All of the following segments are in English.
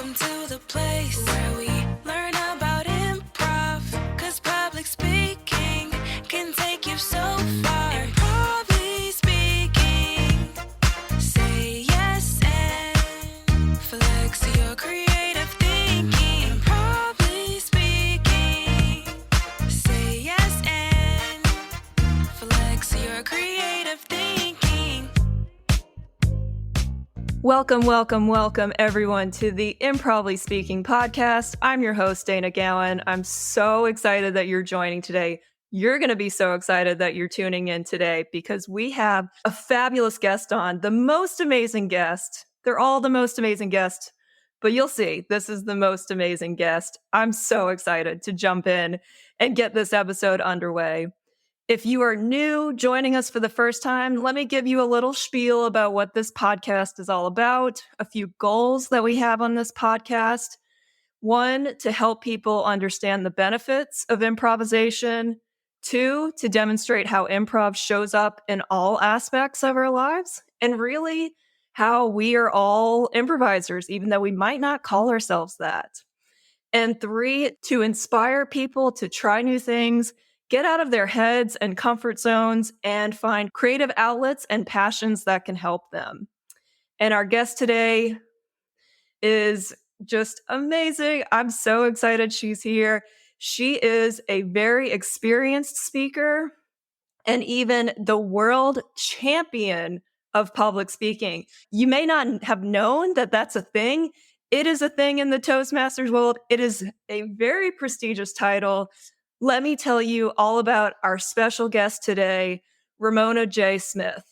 Welcome to the place where we learn about improv. Cause public speaking can take you so far. Improv speaking. Say yes and flex your creative thinking. Improv speaking. Say yes and flex your creative thinking. Welcome, everyone, to the Improvisely Speaking podcast. I'm your host, Dana Gowan. I'm so excited that you're joining today. You're going to be so excited that you're tuning in today because we have a fabulous guest on, the most amazing guest. They're all the most amazing guests, but you'll see, this is the most amazing guest. I'm so excited to jump in and get this episode underway. If you are new, joining us for the first time, let me give you a little spiel about what this podcast is all about, a few goals that we have on this podcast. One, to help people understand the benefits of improvisation. Two, to demonstrate how improv shows up in all aspects of our lives, and really how we are all improvisers, even though we might not call ourselves that. And three, to inspire people to try new things, get out of their heads and comfort zones, and find creative outlets and passions that can help them. And our guest today is just amazing. I'm so excited she's here. She is a very experienced speaker and even the world champion of public speaking. You may not have known that that's a thing. It is a thing in the Toastmasters world. It is a very prestigious title. Let me tell you all about our special guest today, Ramona J. Smith.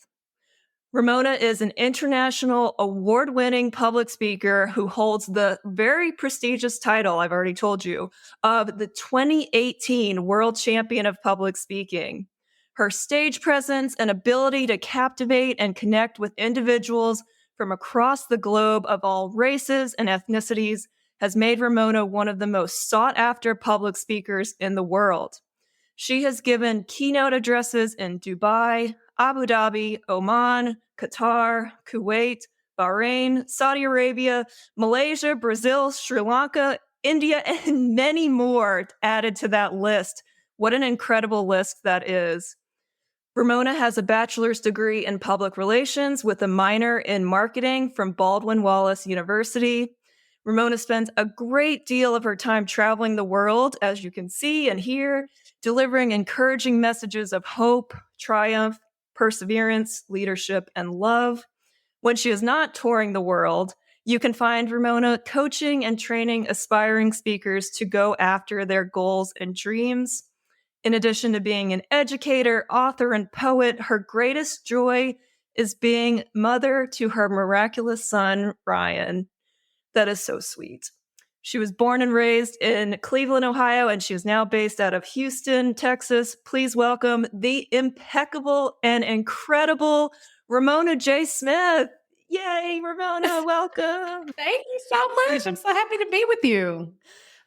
Ramona is an international award-winning public speaker who holds the very prestigious title, I've already told you, of the 2018 World Champion of Public Speaking. Her stage presence and ability to captivate and connect with individuals from across the globe of all races and ethnicities has made Ramona one of the most sought-after public speakers in the world. She has given keynote addresses in Dubai, Abu Dhabi, Oman, Qatar, Kuwait, Bahrain, Saudi Arabia, Malaysia, Brazil, Sri Lanka, India, and many more added to that list. What an incredible list that is. Ramona has a bachelor's degree in public relations with a minor in marketing from Baldwin Wallace University. Ramona spends a great deal of her time traveling the world, as you can see and hear, delivering encouraging messages of hope, triumph, perseverance, leadership, and love. When she is not touring the world, you can find Ramona coaching and training aspiring speakers to go after their goals and dreams. In addition to being an educator, author, and poet, her greatest joy is being mother to her miraculous son, Ryan. That is so sweet. She was born and raised in Cleveland, Ohio, and she is now based out of Houston, Texas. Please welcome the impeccable and incredible Ramona J. Smith. Yay, Ramona, welcome. Thank you so much. I'm so happy to be with you.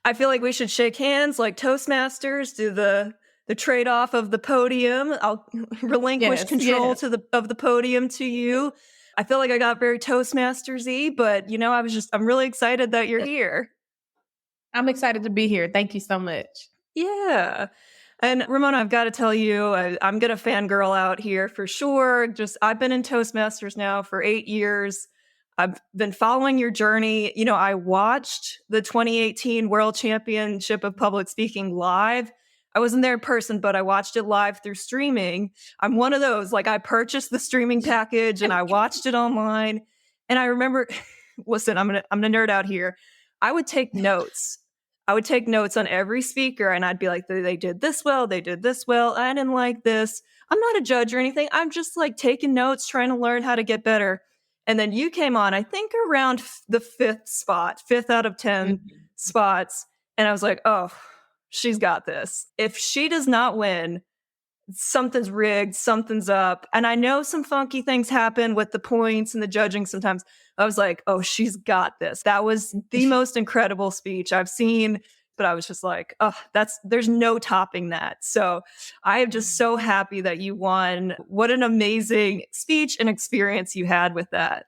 I feel like we should shake hands like Toastmasters, do the trade-off of the podium. I'll relinquish control of the podium to you. I feel like I got very Toastmasters-y, but I'm really excited that you're here. I'm excited to be here. Thank you so much. Yeah. And Ramona, I've got to tell you, I'm going to fangirl out here for sure. I've been in Toastmasters now for 8 years. I've been following your journey. I watched the 2018 World Championship of Public Speaking live. I wasn't there in person, but I watched it live through streaming. I'm one of those, I purchased the streaming package and I watched it online. And I remember, listen, I'm gonna nerd out here. I would take notes. I would take notes on every speaker and I'd be like, they did this well, they did this well. I didn't like this. I'm not a judge or anything. I'm just taking notes, trying to learn how to get better. And then you came on, I think around the fifth out of 10 spots. And I was like, oh, she's got this. If she does not win, something's rigged, something's up. And I know some funky things happen with the points and the judging sometimes. I was like, oh, she's got this. That was the most incredible speech I've seen. But I was just like, oh, there's no topping that. So I am just so happy that you won. What an amazing speech and experience you had with that.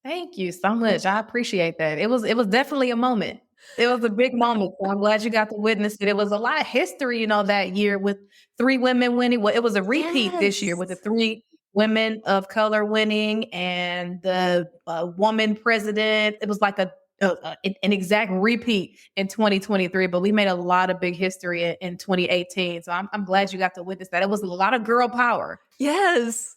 Thank you so much. I appreciate that. It was definitely a moment. It was a big moment. So I'm glad you got to witness it. It was a lot of history, that year with three women winning. Well, it was a repeat this year with the Yes. three women of color winning and the woman president. It was like an exact repeat in 2023, but we made a lot of big history in 2018. So I'm glad you got to witness that. It was a lot of girl power. Yes.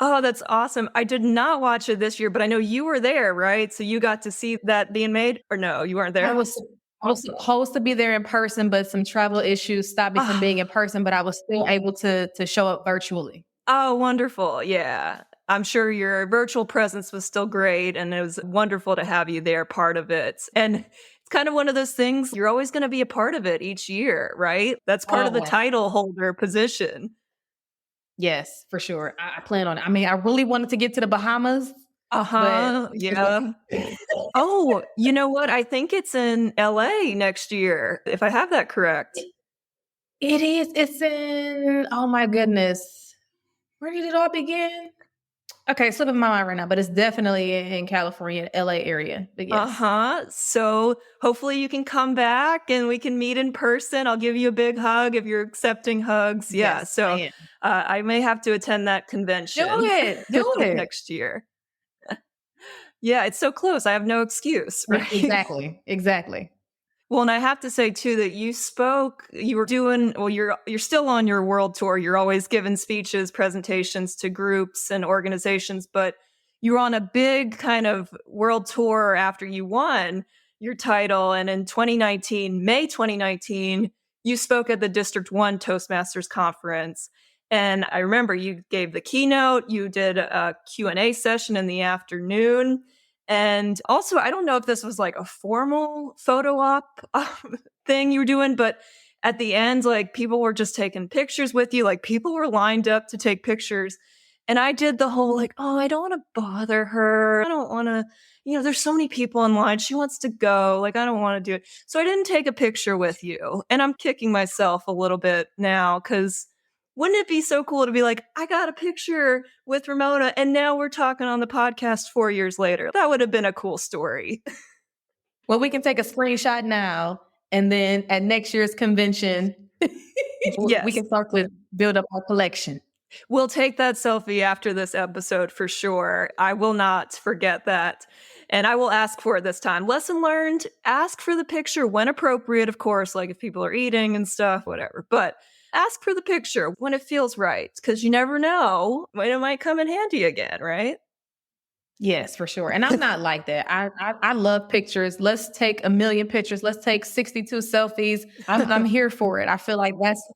Oh, that's awesome. I did not watch it this year, but I know you were there, right? So you got to see that being made, or no, you weren't I there? was I was supposed to be there in person, but some travel issues stopped me from being in Ah, person, but I was still able to show up virtually. oh, wonderful. Yeah. I'm sure your virtual presence was still great, and it was wonderful to have you there, part of it. And it's kind of one of those things, you're always going to be a part of it each year, right? That's part of the Always. title holder position. Yes, for sure. I plan on it. I mean, I really wanted to get to the Bahamas, but Uh-huh. Yeah. Oh, you know what? I think it's in LA next year, if I have that correct. it is. It's in, oh my goodness. Where did it all begin? Okay, slipping my mind right now, but it's definitely in California, LA area. But yes. Uh-huh. So hopefully you can come back and we can meet in person. I'll give you a big hug if you're accepting hugs. Yeah. Yes, I So am. I may have to attend that Do convention it. Do it. next year. Yeah, it's so close. I have no excuse, right? Exactly. Exactly. Well, and I have to say too that you were doing, well, you're still on your world tour. You're always giving speeches, presentations to groups and organizations, but you were on a big kind of world tour after you won your title. And in 2019, May 2019, you spoke at the District 1 Toastmasters conference. And I remember you gave the keynote, you did a Q&A session in the afternoon. And also, I don't know if this was like a formal photo op thing you were doing, but at the end, like people were just taking pictures with you. Like people were lined up to take pictures. And I did the whole like, oh, I don't want to bother her. I don't want to, there's so many people in line. She wants to go. Like, I don't want to do it. So I didn't take a picture with you. And I'm kicking myself a little bit now because wouldn't it be so cool to be like, I got a picture with Ramona and now we're talking on the podcast 4 years later? That would have been a cool story. Well, we can take a screenshot now, and then at next year's convention, we Yes. can start to build up our collection. We'll take that selfie after this episode for sure. I will not forget that. And I will ask for it this time. Lesson learned, ask for the picture when appropriate, of course, like if people are eating and stuff, whatever. But ask for the picture when it feels right, because you never know when it might come in handy again, right? Yes, for sure. And I'm not like that. I love pictures. Let's take a million pictures. Let's take 62 selfies. I'm here for it. I feel like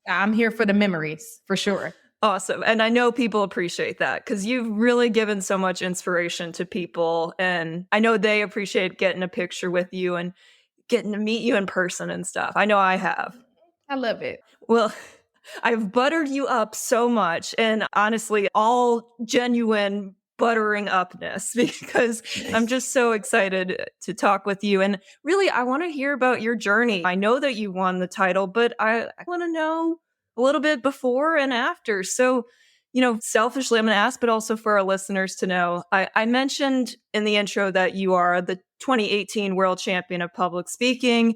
I'm here for the memories for sure. Awesome. And I know people appreciate that because you've really given so much inspiration to people. And I know they appreciate getting a picture with you and getting to meet you in person and stuff. I know I have. I love it. Well, I've buttered you up so much. And honestly, all genuine buttering upness because I'm just so excited to talk with you. And really, I want to hear about your journey. I know that you won the title, but I want to know a little bit before and after. So, selfishly, I'm going to ask, but also for our listeners to know, I mentioned in the intro that you are the 2018 World Champion of Public Speaking,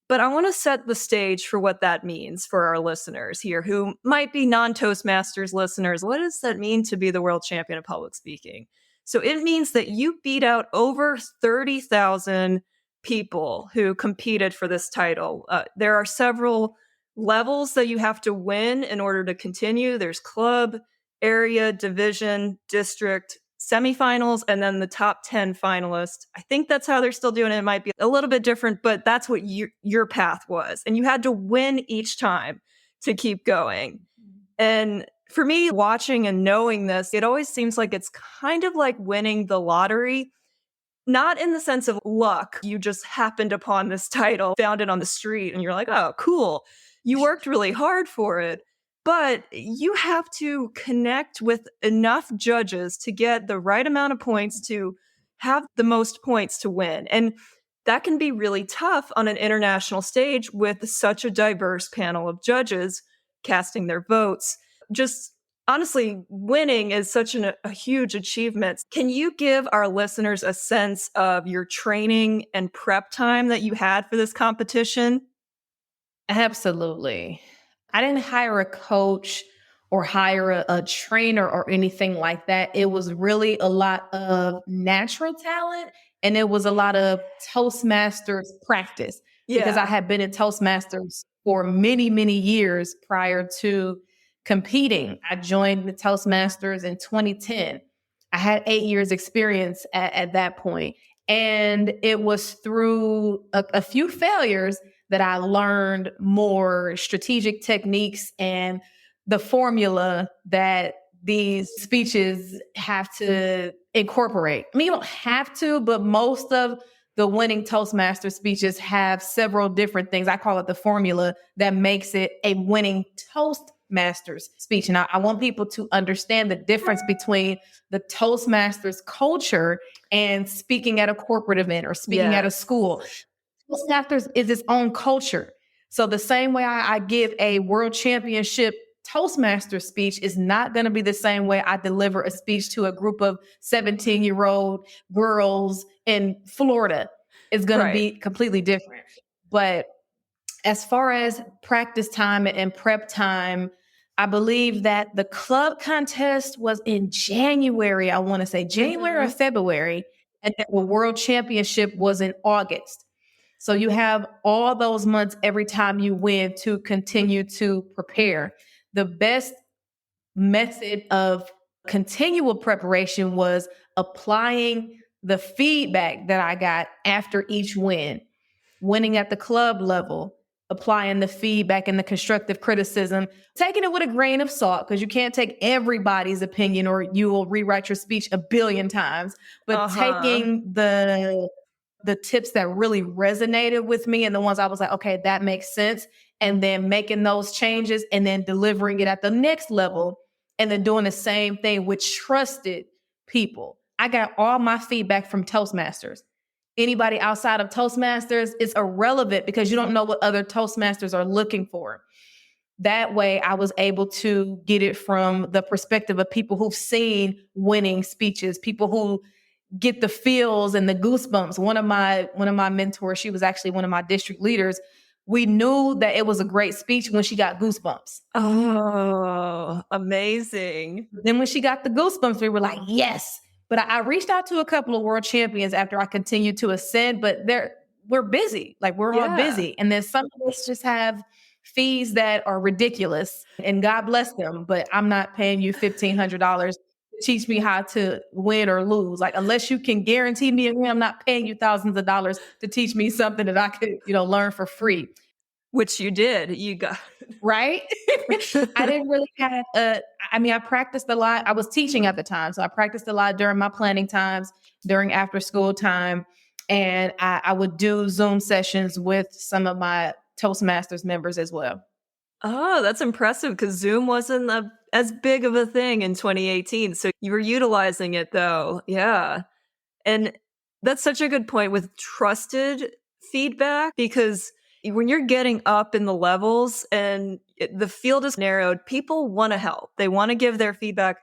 but I want to set the stage for what that means for our listeners here who might be non-Toastmasters listeners. What does that mean to be the World Champion of Public Speaking? So it means that you beat out over 30,000 people who competed for this title. There are several levels that you have to win in order to continue. There's club, area, division, district, semifinals, and then the top 10 finalists. I think that's how they're still doing it. It might be a little bit different, but that's what your path was. And you had to win each time to keep going. And for me, watching and knowing this, it always seems like it's kind of like winning the lottery. Not in the sense of luck. You just happened upon this title, found it on the street, and you're like, oh, cool. You worked really hard for it. But you have to connect with enough judges to get the right amount of points to have the most points to win. And that can be really tough on an international stage with such a diverse panel of judges casting their votes. Just honestly, winning is such a huge achievement. Can you give our listeners a sense of your training and prep time that you had for this competition? Absolutely. I didn't hire a coach or hire a trainer or anything like that. It was really a lot of natural talent and it was a lot of Toastmasters practice because I Yeah. had been in Toastmasters for many, many years prior to competing. I joined the Toastmasters in 2010. I had 8 years experience at that point. And it was through a few failures that I learned more strategic techniques and the formula that these speeches have to incorporate. I mean, you don't have to, but most of the winning Toastmaster speeches have several different things. I call it the formula that makes it a winning Toastmasters speech. And I want people to understand the difference between the Toastmasters culture and speaking at a corporate event or speaking at a Yes. school. Toastmasters is its own culture. So the same way I give a world championship Toastmaster speech is not going to be the same way I deliver a speech to a group of 17-year-old girls in Florida. It's going to Right. be completely different. But as far as practice time and prep time, I believe that the club contest was in January. I want to say January or February, and the world championship was in August. So you have all those months every time you win to continue to prepare. The best method of continual preparation was applying the feedback that I got after each win, winning at the club level, applying the feedback and the constructive criticism, taking it with a grain of salt, because you can't take everybody's opinion or you will rewrite your speech a billion times, but taking the tips that really resonated with me and the ones I was like, okay, that makes sense. And then making those changes and then delivering it at the next level and then doing the same thing with trusted people. I got all my feedback from Toastmasters. Anybody outside of Toastmasters is irrelevant because you don't know what other Toastmasters are looking for. That way, I was able to get it from the perspective of people who've seen winning speeches, people who get the feels and the goosebumps. One of my mentors, she was actually one of my district leaders. We knew that it was a great speech when she got goosebumps. Oh, amazing. Then when she got the goosebumps, we were like, yes. But I reached out to a couple of world champions after I continued to ascend, but we're busy. Like we're all Yeah. busy. And then some of us just have fees that are ridiculous and God bless them, but I'm not paying you $1,500 to teach me how to win or lose. Like, unless you can guarantee me a win, I'm not paying you thousands of dollars to teach me something that I could, learn for free. Which you did. You got Right? I didn't really have I practiced a lot. I was teaching at the time. So I practiced a lot during my planning times, during after school time. And I would do Zoom sessions with some of my Toastmasters members as well. Oh, that's impressive because Zoom wasn't as big of a thing in 2018. So you were utilizing it though. Yeah. And that's such a good point with trusted feedback because when you're getting up in the levels and the field is narrowed, people want to help. They want to give their feedback,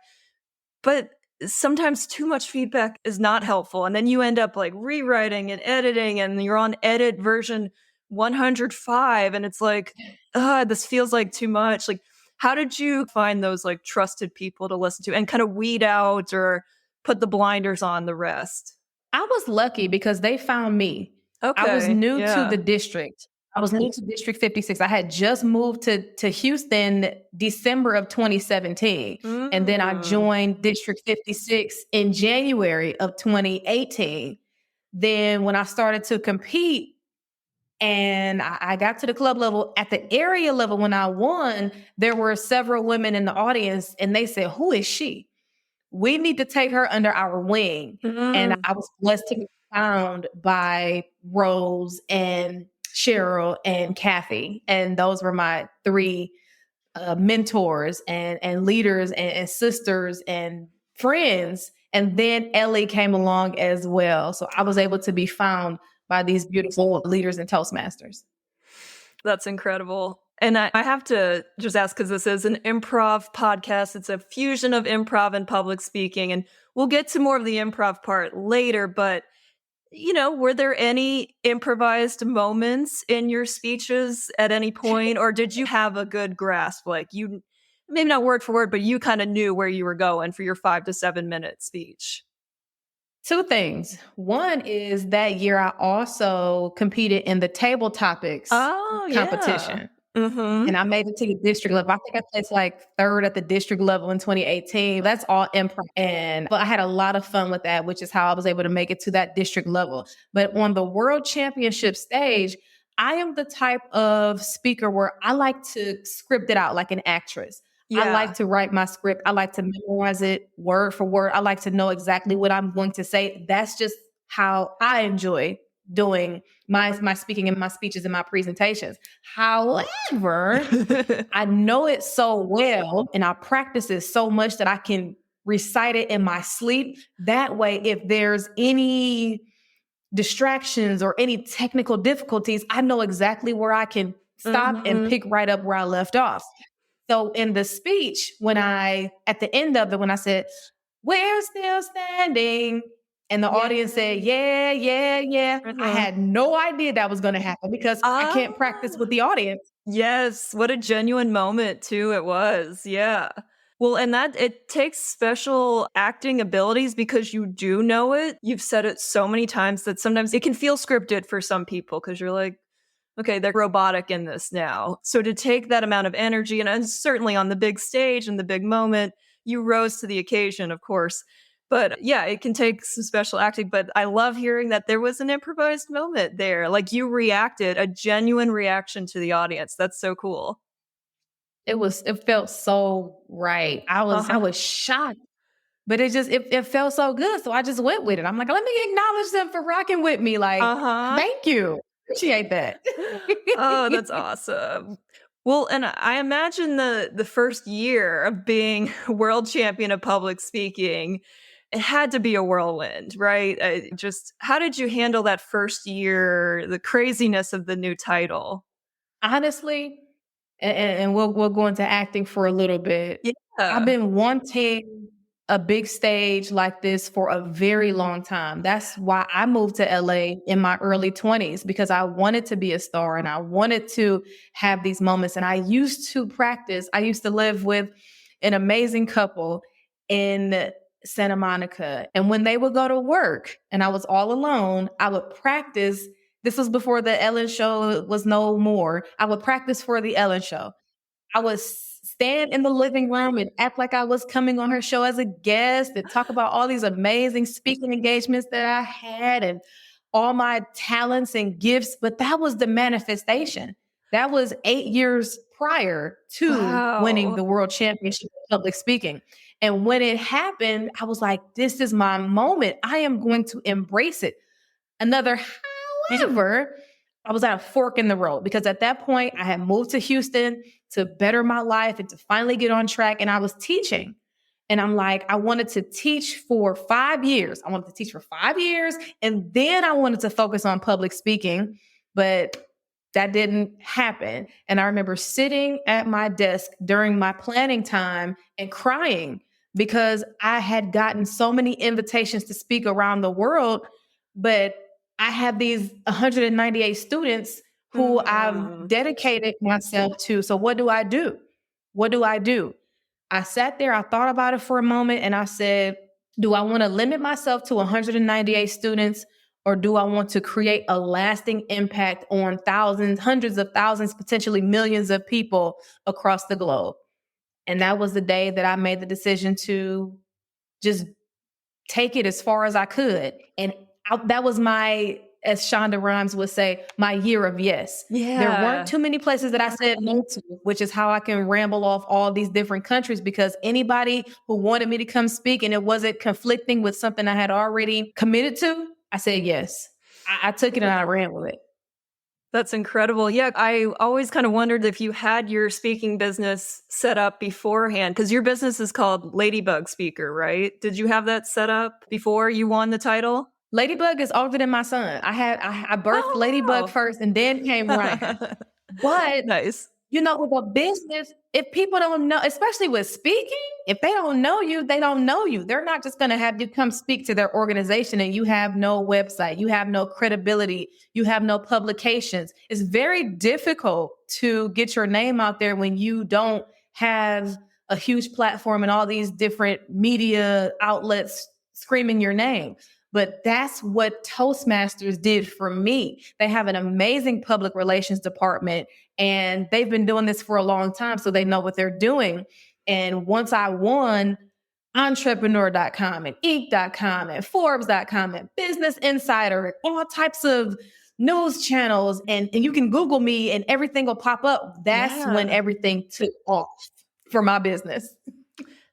but sometimes too much feedback is not helpful. And then you end up like rewriting and editing and you're on edit version 105 and it's like, this feels like too much. Like, how did you find those like trusted people to listen to and kind of weed out or put the blinders on the rest? I was lucky because they found me. I was Okay. new to Yeah. the district. I was new to District 56. I had just moved to Houston December of 2017. And then I joined District 56 in January of 2018. Then when I started to compete and I got to the club level, at the area level when I won, there were several women in the audience and they said, "Who is she? We need to take her under our wing." And I was blessed to be found by Rose and Cheryl and Kathy. And those were my three mentors and leaders and sisters and friends. And then Ellie came along as well. So I was able to be found by these beautiful leaders and Toastmasters. That's incredible. And I have to just ask, because this is an improv podcast, it's a fusion of improv and public speaking. And we'll get to more of the improv part later. But, were there any improvised moments in your speeches at any point? Or did you have a good grasp? Like you, maybe not word for word, but you kind of knew where you were going for your 5 to 7 minute speech? Two things. One is that year I also competed in the table topics Oh, yeah. competition. Mm-hmm. And I made it to the district level. I think I placed like third at the district level in 2018. That's all improv. But I had a lot of fun with that, which is how I was able to make it to that district level. But on the world championship stage, I am the type of speaker where I like to script it out like an actress. I like to write my script. I like to memorize it word for word. I like to know exactly what I'm going to say. That's just how I enjoy doing my speaking and my speeches and my presentations. However, I know it so well and I practice it so much that I can recite it in my sleep. That way, if there's any distractions or any technical difficulties, I know exactly where I can stop and pick right up where I left off. So in the speech, at the end of it, when I said, "We're still standing," and the audience said, "Yeah, yeah, yeah," I had no idea that was going to happen because I can't practice with the audience. Yes, what a genuine moment too it was. Yeah. Well, and that it takes special acting abilities because you do know it. You've said it so many times that sometimes it can feel scripted for some people because you're like, okay, they're robotic in this now. So to take that amount of energy, and certainly on the big stage and the big moment, you rose to the occasion, of course. But yeah, it can take some special acting. But I love hearing that there was an improvised moment there. Like you reacted, a genuine reaction to the audience. That's so cool. It felt so right. I was shocked, but it felt so good. So I just went with it. I'm like, let me acknowledge them for rocking with me. Like, thank you. Appreciate that. Oh, that's awesome. Well, and I imagine the first year of being world champion of public speaking, it had to be a whirlwind, right? Just how did you handle that first year, the craziness of the new title? Honestly, and we'll go into acting for a little bit. I've Yeah. been wanting a big stage like this for a very long time. That's why I moved to LA in my early 20s because I wanted to be a star and I wanted to have these moments. And I used to practice. I used to live with an amazing couple in Santa Monica. And when they would go to work and I was all alone, I would practice. This was before the Ellen show was no more. I would practice for the Ellen show. I would stand in the living room and act like I was coming on her show as a guest and talk about all these amazing speaking engagements that I had and all my talents and gifts. But that was the manifestation. That was 8 years prior to winning the world championship of public speaking. And when it happened, I was like, this is my moment. I am going to embrace it. However, I was at a fork in the road because at that point I had moved to Houston to better my life and to finally get on track. And I was teaching. And I'm like, I wanted to teach for 5 years. I wanted to teach for 5 years. And then I wanted to focus on public speaking, but that didn't happen. And I remember sitting at my desk during my planning time and crying because I had gotten so many invitations to speak around the world, but I have these 198 students who I've dedicated myself to. So what do I do? What do I do? I sat there, I thought about it for a moment, and I said, do I want to limit myself to 198 students, or do I want to create a lasting impact on thousands, hundreds of thousands, potentially millions of people across the globe? And that was the day that I made the decision to just take it as far as I could. And that was as Shonda Rhimes would say, my year of yes. Yeah. There weren't too many places that I said no to, which is how I can ramble off all these different countries, because anybody who wanted me to come speak and it wasn't conflicting with something I had already committed to, I said yes. I took it and I ran with it. That's incredible. Yeah, I always kind of wondered if you had your speaking business set up beforehand, because your business is called Ladybug Speaker, right? Did you have that set up before you won the title? Ladybug is older than my son. I birthed Ladybug first and then came Ryan. But nice. with a business, if people don't know, especially with speaking, if they don't know you, they don't know you. They're not just going to have you come speak to their organization and you have no website, you have no credibility, you have no publications. It's very difficult to get your name out there when you don't have a huge platform and all these different media outlets screaming your name. But that's what Toastmasters did for me. They have an amazing public relations department, and they've been doing this for a long time, so they know what they're doing. And once I won entrepreneur.com and Inc.com and Forbes.com and Business Insider and all types of news channels, and you can Google me and everything will pop up. That's when everything took off for my business.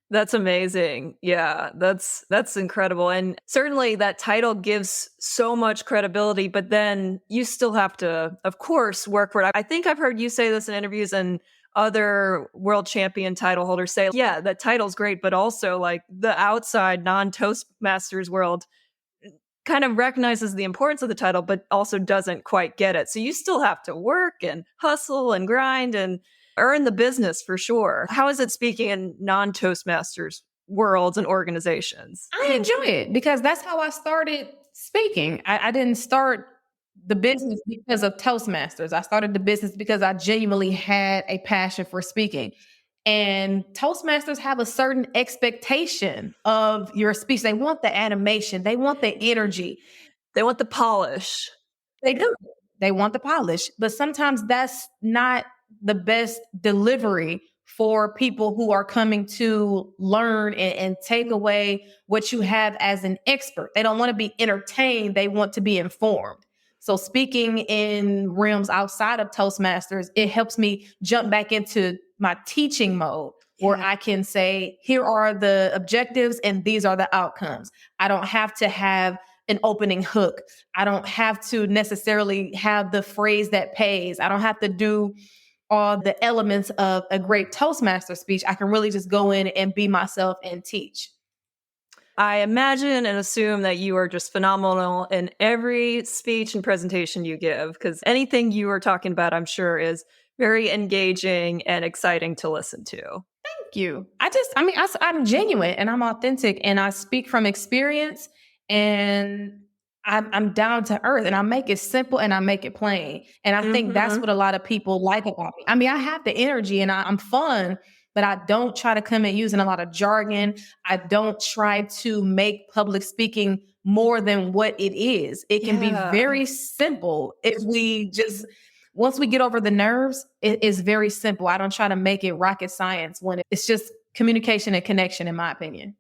That's amazing. Yeah, that's incredible. And certainly that title gives so much credibility, but then you still have to, of course, work for it. I think I've heard you say this in interviews and other world champion title holders say, yeah, that title's great, but also like the outside non-Toastmasters world kind of recognizes the importance of the title, but also doesn't quite get it. So you still have to work and hustle and grind and earn the business for sure. How is it speaking in non-Toastmasters worlds and organizations? I enjoy it because that's how I started speaking. I didn't start the business because of Toastmasters. I started the business because I genuinely had a passion for speaking. And Toastmasters have a certain expectation of your speech. They want the animation. They want the energy. They want the polish. They do. They want the polish. But sometimes that's not the best delivery for people who are coming to learn and take away what you have as an expert. They don't want to be entertained. They want to be informed. So speaking in realms outside of Toastmasters, it helps me jump back into my teaching mode where I can say, here are the objectives and these are the outcomes. I don't have to have an opening hook. I don't have to necessarily have the phrase that pays. I don't have to do all the elements of a great Toastmaster speech. I can really just go in and be myself and teach. I imagine and assume that you are just phenomenal in every speech and presentation you give, because anything you are talking about, I'm sure, is very engaging and exciting to listen to. Thank you. I'm genuine and I'm authentic and I speak from experience and I'm down to earth and I make it simple and I make it plain. And I think that's what a lot of people like about me. I mean, I have the energy and I'm fun, but I don't try to come in using a lot of jargon. I don't try to make public speaking more than what it is. It can be very simple if once we get over the nerves, it is very simple. I don't try to make it rocket science when it's just communication and connection, in my opinion.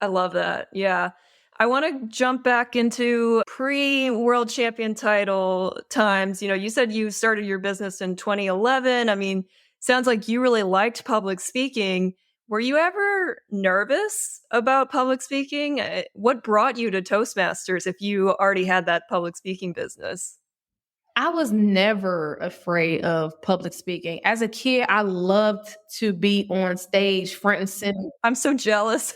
I love that. Yeah. I want to jump back into pre-world champion title times. You said you started your business in 2011. I mean, sounds like you really liked public speaking. Were you ever nervous about public speaking? What brought you to Toastmasters if you already had that public speaking business? I was never afraid of public speaking. As a kid, I loved to be on stage, front and center. I'm so jealous.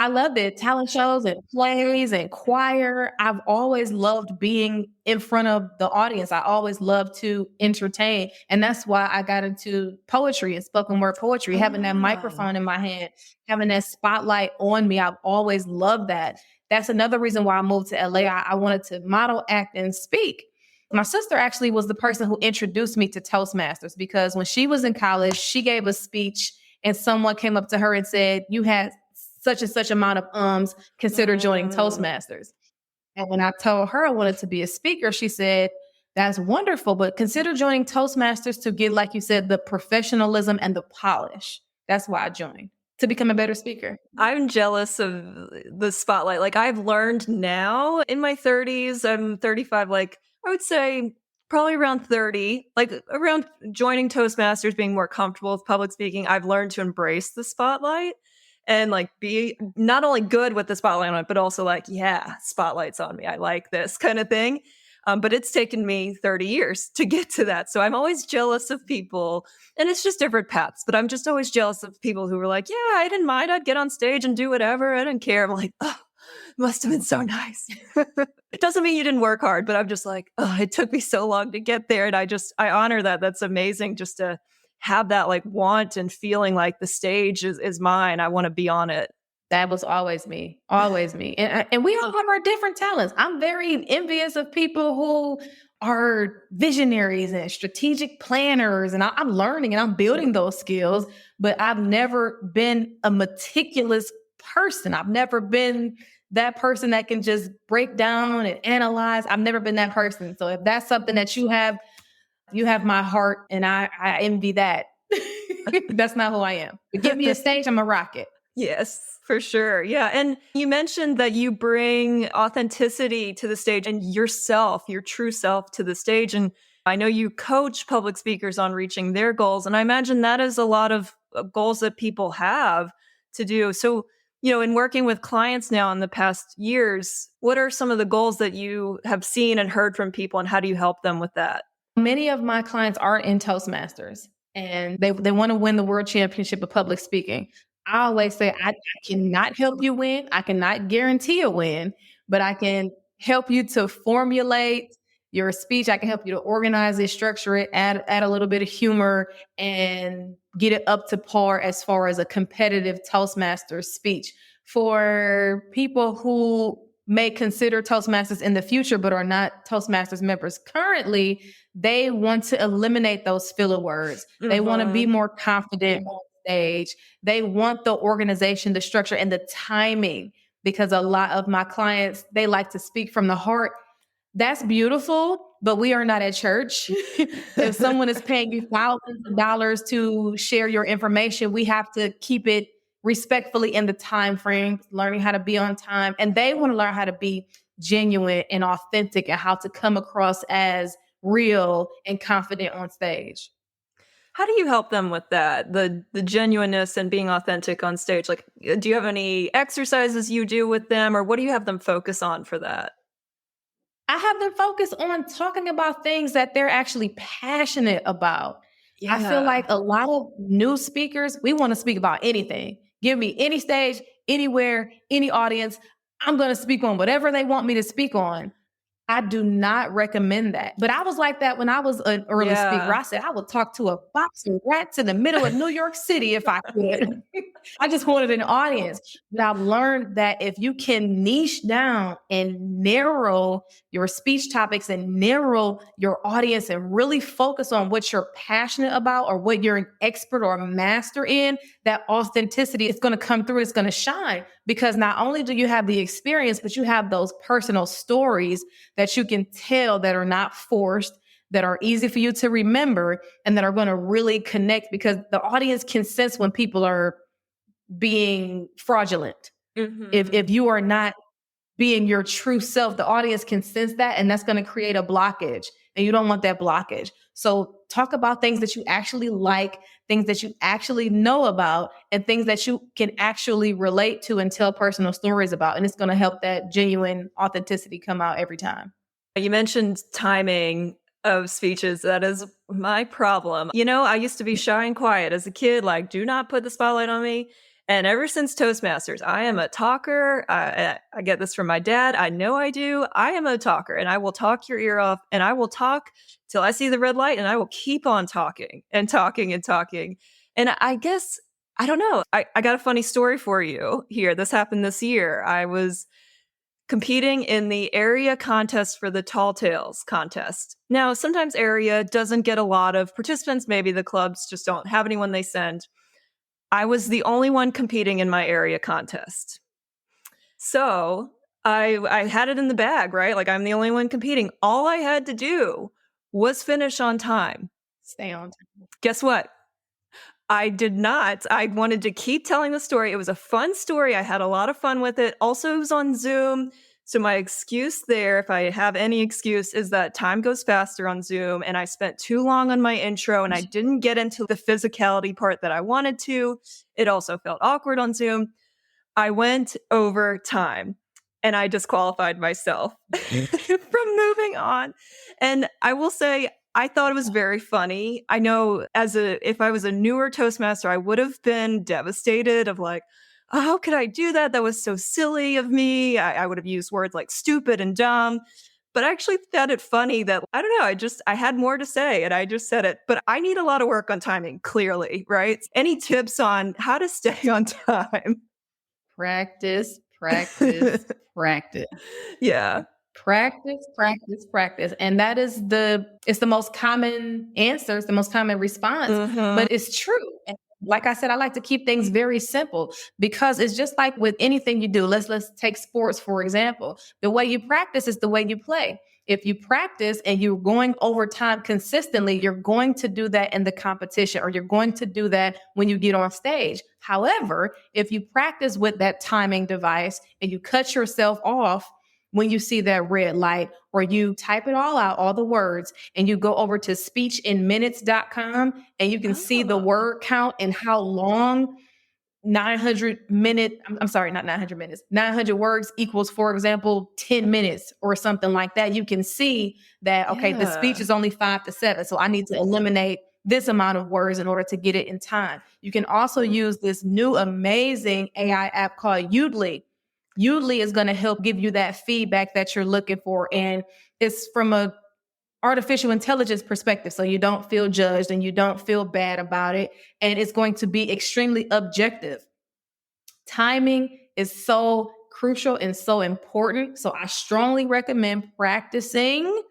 I loved it. Talent shows and plays and choir. I've always loved being in front of the audience. I always loved to entertain. And that's why I got into poetry and spoken word poetry, having that microphone in my hand, having that spotlight on me. I've always loved that. That's another reason why I moved to LA. I wanted to model, act, and speak. My sister actually was the person who introduced me to Toastmasters because when she was in college, she gave a speech and someone came up to her and said, you had such and such amount of consider joining Toastmasters. And when I told her I wanted to be a speaker, she said, that's wonderful, but consider joining Toastmasters to get, like you said, the professionalism and the polish. That's why I joined, to become a better speaker. I'm jealous of the spotlight. Like I've learned now in my 30s, I'm 35, like I would say probably around 30, like around joining Toastmasters, being more comfortable with public speaking, I've learned to embrace the spotlight. And like be not only good with the spotlight on it, but also like, yeah, spotlight's on me. I like this kind of thing. But it's taken me 30 years to get to that. So I'm always jealous of people and it's just different paths, but I'm just always jealous of people who were like, yeah, I didn't mind. I'd get on stage and do whatever. I didn't care. I'm like, oh, must have been so nice. It doesn't mean you didn't work hard, but I'm just like, oh, it took me so long to get there. And I honor that. That's amazing just to have that like want and feeling like the stage is mine. I want to be on it. That was always me. And we all have our different talents. I'm very envious of people who are visionaries and strategic planners. And I'm learning and I'm building those skills, but I've never been a meticulous person. I've never been that person that can just break down and analyze. I've never been that person. So if that's something that you have my heart and I envy that. That's not who I am. But give me a stage, I'm a rocket. Yes, for sure. Yeah. And you mentioned that you bring authenticity to the stage and yourself, your true self to the stage. And I know you coach public speakers on reaching their goals. And I imagine that is a lot of goals that people have to do. So, in working with clients now in the past years, what are some of the goals that you have seen and heard from people, and how do you help them with that? Many of my clients are in Toastmasters and they want to win the world championship of public speaking. I always say, I cannot help you win. I cannot guarantee a win, but I can help you to formulate your speech. I can help you to organize it, structure it, add a little bit of humor, and get it up to par as far as a competitive Toastmasters speech. For people who may consider Toastmasters in the future, but are not Toastmasters members currently, they want to eliminate those filler words. They want to be more confident on stage. They want the organization, the structure, and the timing, because a lot of my clients, they like to speak from the heart. That's beautiful, but we are not at church. If someone is paying you thousands of dollars to share your information, we have to keep it respectfully in the time frame, learning how to be on time. And they want to learn how to be genuine and authentic and how to come across as real and confident on stage. How do you help them with that? The genuineness and being authentic on stage? Like, do you have any exercises you do with them, or what do you have them focus on for that? I have them focus on talking about things that they're actually passionate about. Yeah. I feel like a lot of new speakers, we want to speak about anything. Give me any stage, anywhere, any audience. I'm going to speak on whatever they want me to speak on. I do not recommend that. But I was like that when I was an early speaker. I said I would talk to a box of rats in the middle of New York City if I could. I just wanted an audience. But I've learned that if you can niche down and narrow your speech topics and narrow your audience and really focus on what you're passionate about or what you're an expert or a master in, that authenticity is going to come through. It's going to shine, because not only do you have the experience, but you have those personal stories that you can tell that are not forced, that are easy for you to remember, and that are going to really connect, because the audience can sense when people are being fraudulent. Mm-hmm. If you are not being your true self, the audience can sense that, and that's going to create a blockage, and you don't want that blockage. So talk about things that you actually like, things that you actually know about, and things that you can actually relate to and tell personal stories about. And it's going to help that genuine authenticity come out every time. You mentioned timing of speeches. That is my problem. I used to be shy and quiet as a kid, like, do not put the spotlight on me. And ever since Toastmasters, I am a talker. I get this from my dad. I know I do. I am a talker, and I will talk your ear off, and I will talk till I see the red light, and I will keep on talking and talking and talking. And I guess, I don't know. I got a funny story for you here. This happened this year. I was competing in the area contest for the Tall Tales contest. Now, sometimes area doesn't get a lot of participants. Maybe the clubs just don't have anyone they send. I was the only one competing in my area contest. So I had it in the bag, right? Like, I'm the only one competing. All I had to do was finish on time. Stay on time. Guess what? I did not. I wanted to keep telling the story. It was a fun story. I had a lot of fun with it. Also, it was on Zoom. So my excuse there, if I have any excuse, is that time goes faster on Zoom, and I spent too long on my intro, and I didn't get into the physicality part that I wanted to. It also felt awkward on Zoom. I went over time, and I disqualified myself from moving on. And I will say, I thought it was very funny. I know if I was a newer Toastmaster, I would have been devastated of like, "Oh, how could I do that? That was so silly of me." I would have used words like stupid and dumb. But I actually found it funny that I don't know, I had more to say and I just said it. But I need a lot of work on timing, clearly, right? Any tips on how to stay on time? Practice, practice, practice. Yeah. Practice, practice, practice. And that is it's the most common answer, it's the most common response, Mhm. but it's true. And like I said, I like to keep things very simple because it's just like with anything you do. Let's take sports, for example. The way you practice is the way you play. If you practice and you're going over time consistently, you're going to do that in the competition or you're going to do that when you get on stage. However, if you practice with that timing device and you cut yourself off when you see that red light, or you type it all out, all the words, and you go over to speechinminutes.com and you can see the Oh. word count and how long 900 minutes, 900 words equals, for example, 10 minutes or something like that. You can see that, okay, the speech Yeah. is only 5 to 7. So I need to eliminate this amount of words in order to get it in time. You can also use this new amazing AI app called Udly. Udly is going to help give you that feedback that you're looking for. And it's from a artificial intelligence perspective. So you don't feel judged and you don't feel bad about it. And it's going to be extremely objective. Timing is so crucial and so important. So I strongly recommend practicing,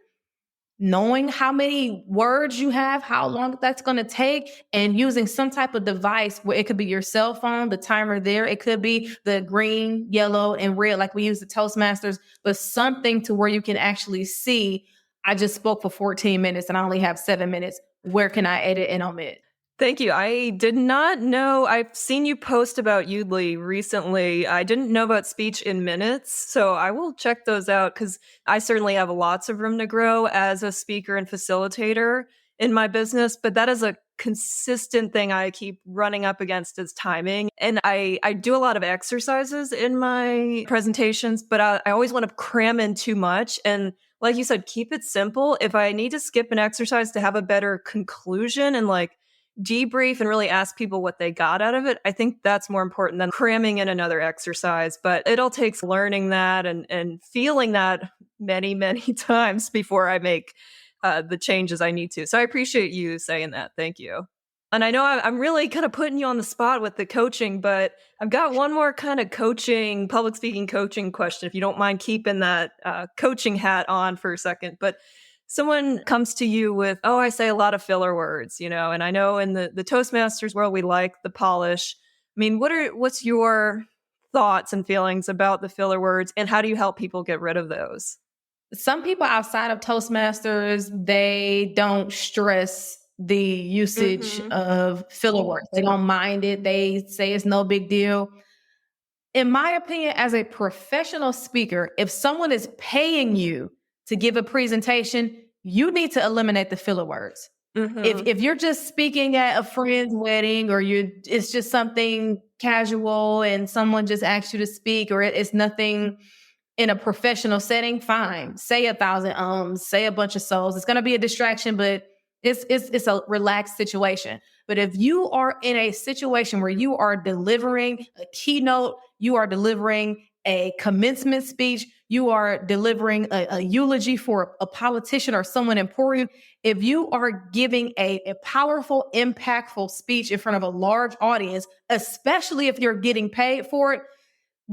knowing how many words you have, how long that's going to take, and using some type of device where it could be your cell phone, the timer there. It could be the green, yellow, and red, like we use the Toastmasters, but something to where you can actually see, I just spoke for 14 minutes and I only have 7 minutes. Where can I edit and omit? Thank you. I did not know. I've seen you post about Udly recently. I didn't know about speech in minutes, so I will check those out because I certainly have lots of room to grow as a speaker and facilitator in my business. But that is a consistent thing I keep running up against is timing. And I do a lot of exercises in my presentations, but I always want to cram in too much. And like you said, keep it simple. If I need to skip an exercise to have a better conclusion and like debrief and really ask people what they got out of it, I think that's more important than cramming in another exercise. But it all takes learning that and feeling that many, many times before I make the changes I need to. So I appreciate you saying that. Thank you. And I know I'm really kind of putting you on the spot with the coaching, but I've got one more kind of coaching, public speaking coaching question, if you don't mind keeping that coaching hat on for a second. But someone comes to you with, oh, I say a lot of filler words, and I know in the Toastmasters world, we like the polish. I mean, what's your thoughts and feelings about the filler words and how do you help people get rid of those? Some people outside of Toastmasters, they don't stress the usage Mhm. of filler words. They don't mind it. They say it's no big deal. In my opinion, as a professional speaker, if someone is paying you to give a presentation, you need to eliminate the filler words. Mhm. If you're just speaking at a friend's wedding or it's just something casual and someone just asks you to speak or it's nothing in a professional setting, fine. Say 1,000 ums, say a bunch of souls. It's going to be a distraction, but it's a relaxed situation. But if you are in a situation where you are delivering a keynote, you are delivering a commencement speech, you are delivering a eulogy for a politician or someone important, if you are giving a powerful, impactful speech in front of a large audience, especially if you're getting paid for it,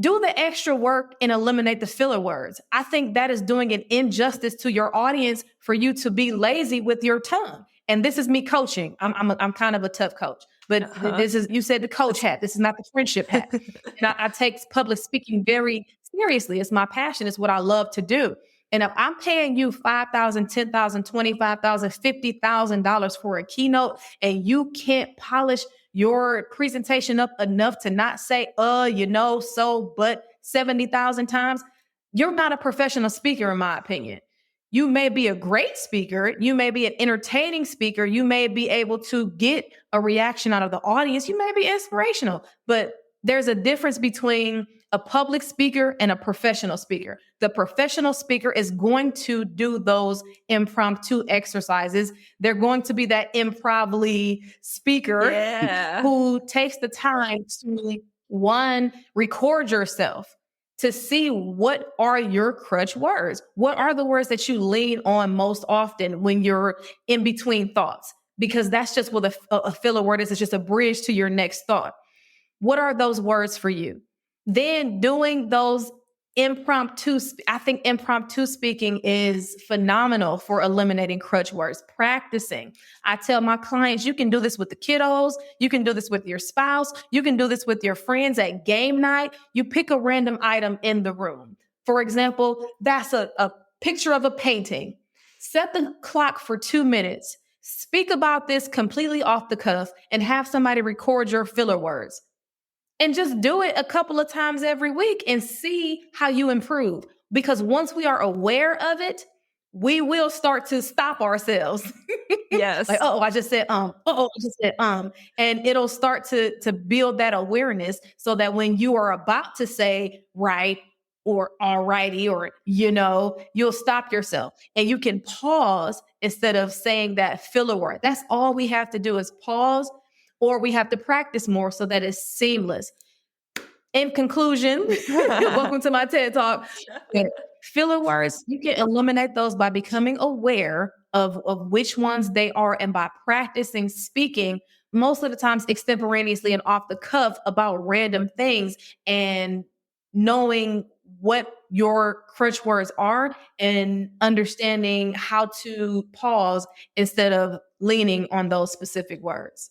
do the extra work and eliminate the filler words. I think that is doing an injustice to your audience for you to be lazy with your tongue. And this is me coaching. I'm kind of a tough coach, but Uh-huh. this is, you said the coach hat. This is not the friendship hat. And I take public speaking very seriously. It's my passion. It's what I love to do. And if I'm paying you $5,000, $10,000, $25,000, $50,000 for a keynote, and you can't polish your presentation up enough to not say, so, but 70,000 times, you're not a professional speaker, in my opinion. You may be a great speaker. You may be an entertaining speaker. You may be able to get a reaction out of the audience. You may be inspirational, but there's a difference between a public speaker and a professional speaker. The professional speaker is going to do those impromptu exercises. They're going to be that improv speaker Yeah. who takes the time to One, record yourself to see what are your crutch words. What are the words that you lean on most often when you're in between thoughts? Because that's just what a filler word is. It's just a bridge to your next thought. What are those words for you? Then doing those I think impromptu speaking is phenomenal for eliminating crutch words. Practicing. I tell my clients, you can do this with the kiddos. You can do this with your spouse. You can do this with your friends at game night. You pick a random item in the room. For example, that's a picture of a painting. Set the clock for 2 minutes. Speak about this completely off the cuff and have somebody record your filler words. And just do it a couple of times every week and see how you improve. Because once we are aware of it, we will start to stop ourselves. Yes. Like, I just said, I just said, and it'll start to build that awareness so that when you are about to say right or alrighty, or, you'll stop yourself and you can pause instead of saying that filler word. That's all we have to do is pause, or we have to practice more so that it's seamless. In conclusion, welcome to my TED Talk. Filler words, you can eliminate those by becoming aware of which ones they are and by practicing speaking most of the times extemporaneously and off the cuff about random things and knowing what your crutch words are and understanding how to pause instead of leaning on those specific words.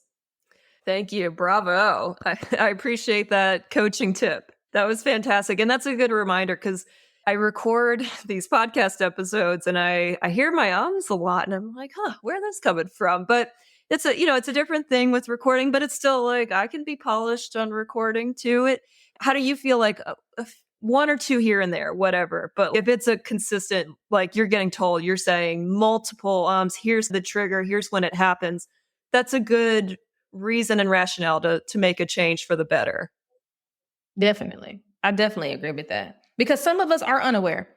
Thank you. Bravo. I appreciate that coaching tip. That was fantastic. And that's a good reminder because I record these podcast episodes and I hear my ums a lot and I'm like, where this coming from? But it's a different thing with recording, but it's still like I can be polished on recording too. How do you feel like one or two here and there, whatever. But if it's a consistent, like you're getting told, you're saying multiple here's the trigger, here's when it happens. That's a good reason and rationale to make a change for the better. Definitely. I definitely agree with that. Because some of us are unaware,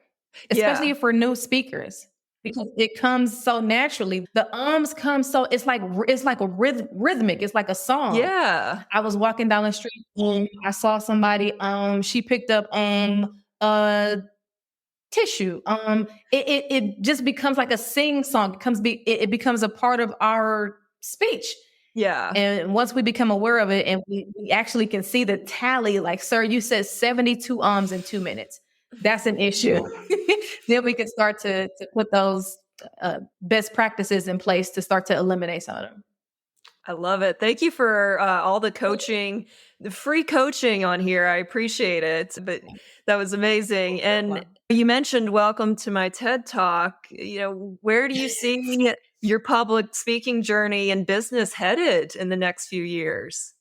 especially if we're new speakers, because it comes so naturally. The ums come so it's like a rhythmic. It's like a song. Yeah. I was walking down the street and I saw somebody, she picked up tissue. It just becomes like a sing song. It becomes a part of our speech. Yeah. And once we become aware of it and we actually can see the tally, like, sir, you said 72 ums in 2 minutes. That's an issue. Then we can start to put those best practices in place to start to eliminate some of them. I love it. Thank you for all the coaching, the free coaching on here. I appreciate it. But that was amazing. And you mentioned welcome to my TED Talk. Where do you see your public speaking journey and business headed in the next few years?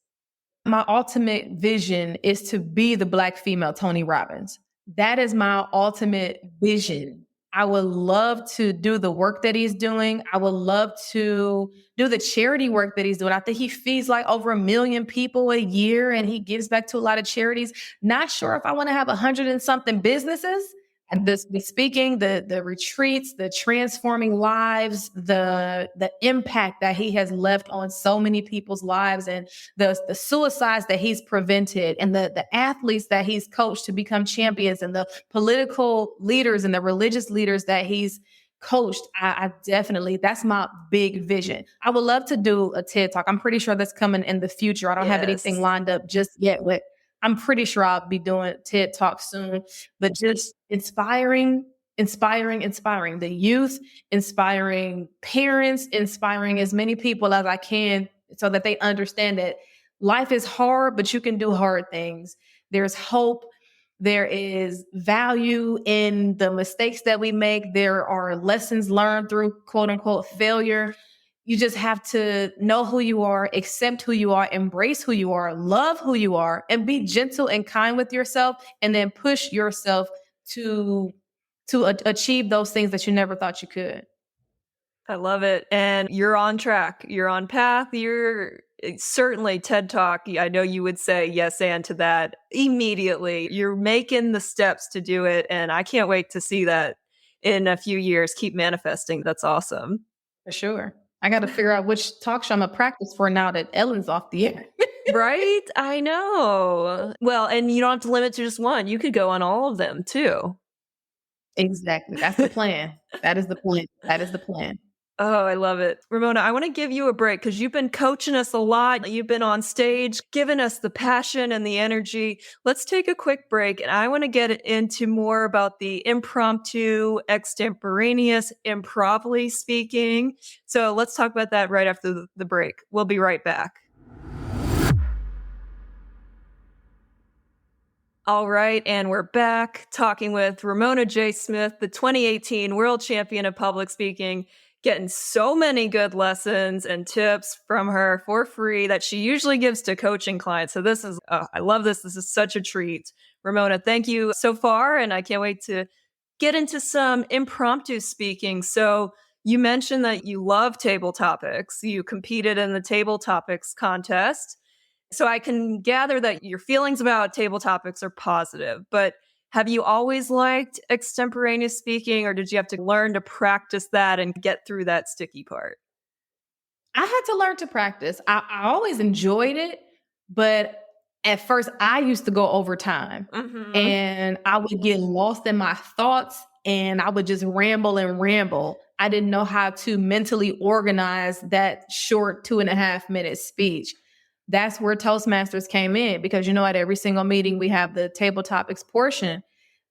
My ultimate vision is to be the Black female Tony Robbins. That is my ultimate vision. I would love to do the work that he's doing. I would love to do the charity work that he's doing. I think he feeds like over 1 million people a year and he gives back to a lot of charities. Not sure if I want to have 100 and something businesses. And the speaking, the retreats, the transforming lives, the impact that he has left on so many people's lives, and the suicides that he's prevented, and the athletes that he's coached to become champions, and the political leaders and the religious leaders that he's coached. I definitely, that's my big vision. I would love to do a TED Talk. I'm pretty sure that's coming in the future. I don't have anything lined up just yet, but I'm pretty sure I'll be doing TED Talk soon, but just inspiring the youth, inspiring parents, inspiring as many people as I can so that they understand that life is hard, but you can do hard things. There's hope. There is value in the mistakes that we make. There are lessons learned through quote unquote failure. You just have to know who you are, accept who you are, embrace who you are, love who you are, and be gentle and kind with yourself, and then push yourself to achieve those things that you never thought you could. I love it. And you're on track. You're on path. You're certainly TED Talk. I know you would say yes and to that immediately. You're making the steps to do it. And I can't wait to see that in a few years. Keep manifesting. That's awesome. For sure. I got to figure out which talk show I'm going to practice for now that Ellen's off the air. Right? I know. Well, and you don't have to limit to just one. You could go on all of them too. Exactly. That's the plan. That is the plan. That is the plan. Oh, I love it. Ramona, I want to give you a break because you've been coaching us a lot. You've been on stage, giving us the passion and the energy. Let's take a quick break, and I want to get into more about the impromptu, extemporaneous, improvly speaking. So let's talk about that right after the break. We'll be right back. All right, and we're back talking with Ramona J. Smith, the 2018 world champion of public speaking, getting so many good lessons and tips from her for free that she usually gives to coaching clients. So this is, I love this. This is such a treat. Ramona, thank you so far, and I can't wait to get into some impromptu speaking. So you mentioned that you love table topics. You competed in the table topics contest. So I can gather that your feelings about table topics are positive, but have you always liked extemporaneous speaking, or did you have to learn to practice that and get through that sticky part? I had to learn to practice. I always enjoyed it, but at first I used to go over time Mm-hmm. and I would get lost in my thoughts and I would just ramble and ramble. I didn't know how to mentally organize that short 2.5 minute speech. That's where Toastmasters came in because, at every single meeting we have the table topics portion.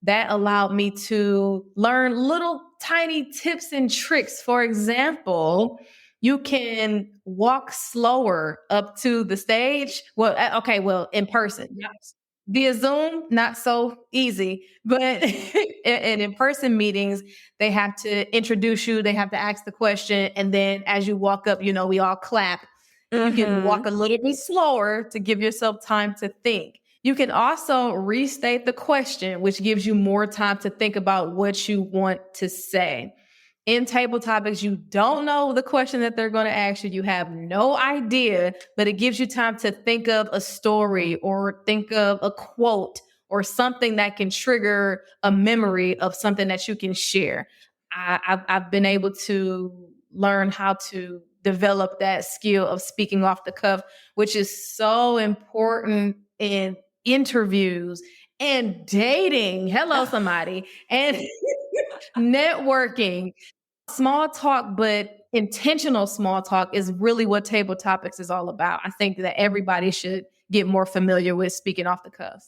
That allowed me to learn little tiny tips and tricks. For example, you can walk slower up to the stage. Well, okay, well, in person. Via Zoom, not so easy. But in person meetings, they have to introduce you, they have to ask the question. And then as you walk up, we all clap. You can walk a little bit slower to give yourself time to think. You can also restate the question, which gives you more time to think about what you want to say. In table topics, you don't know the question that they're going to ask you. You have no idea, but it gives you time to think of a story or think of a quote or something that can trigger a memory of something that you can share. I've been able to learn how to develop that skill of speaking off the cuff, which is so important in interviews and dating. Hello, somebody. And networking. Small talk, but intentional small talk is really what table topics is all about. I think that everybody should get more familiar with speaking off the cuff.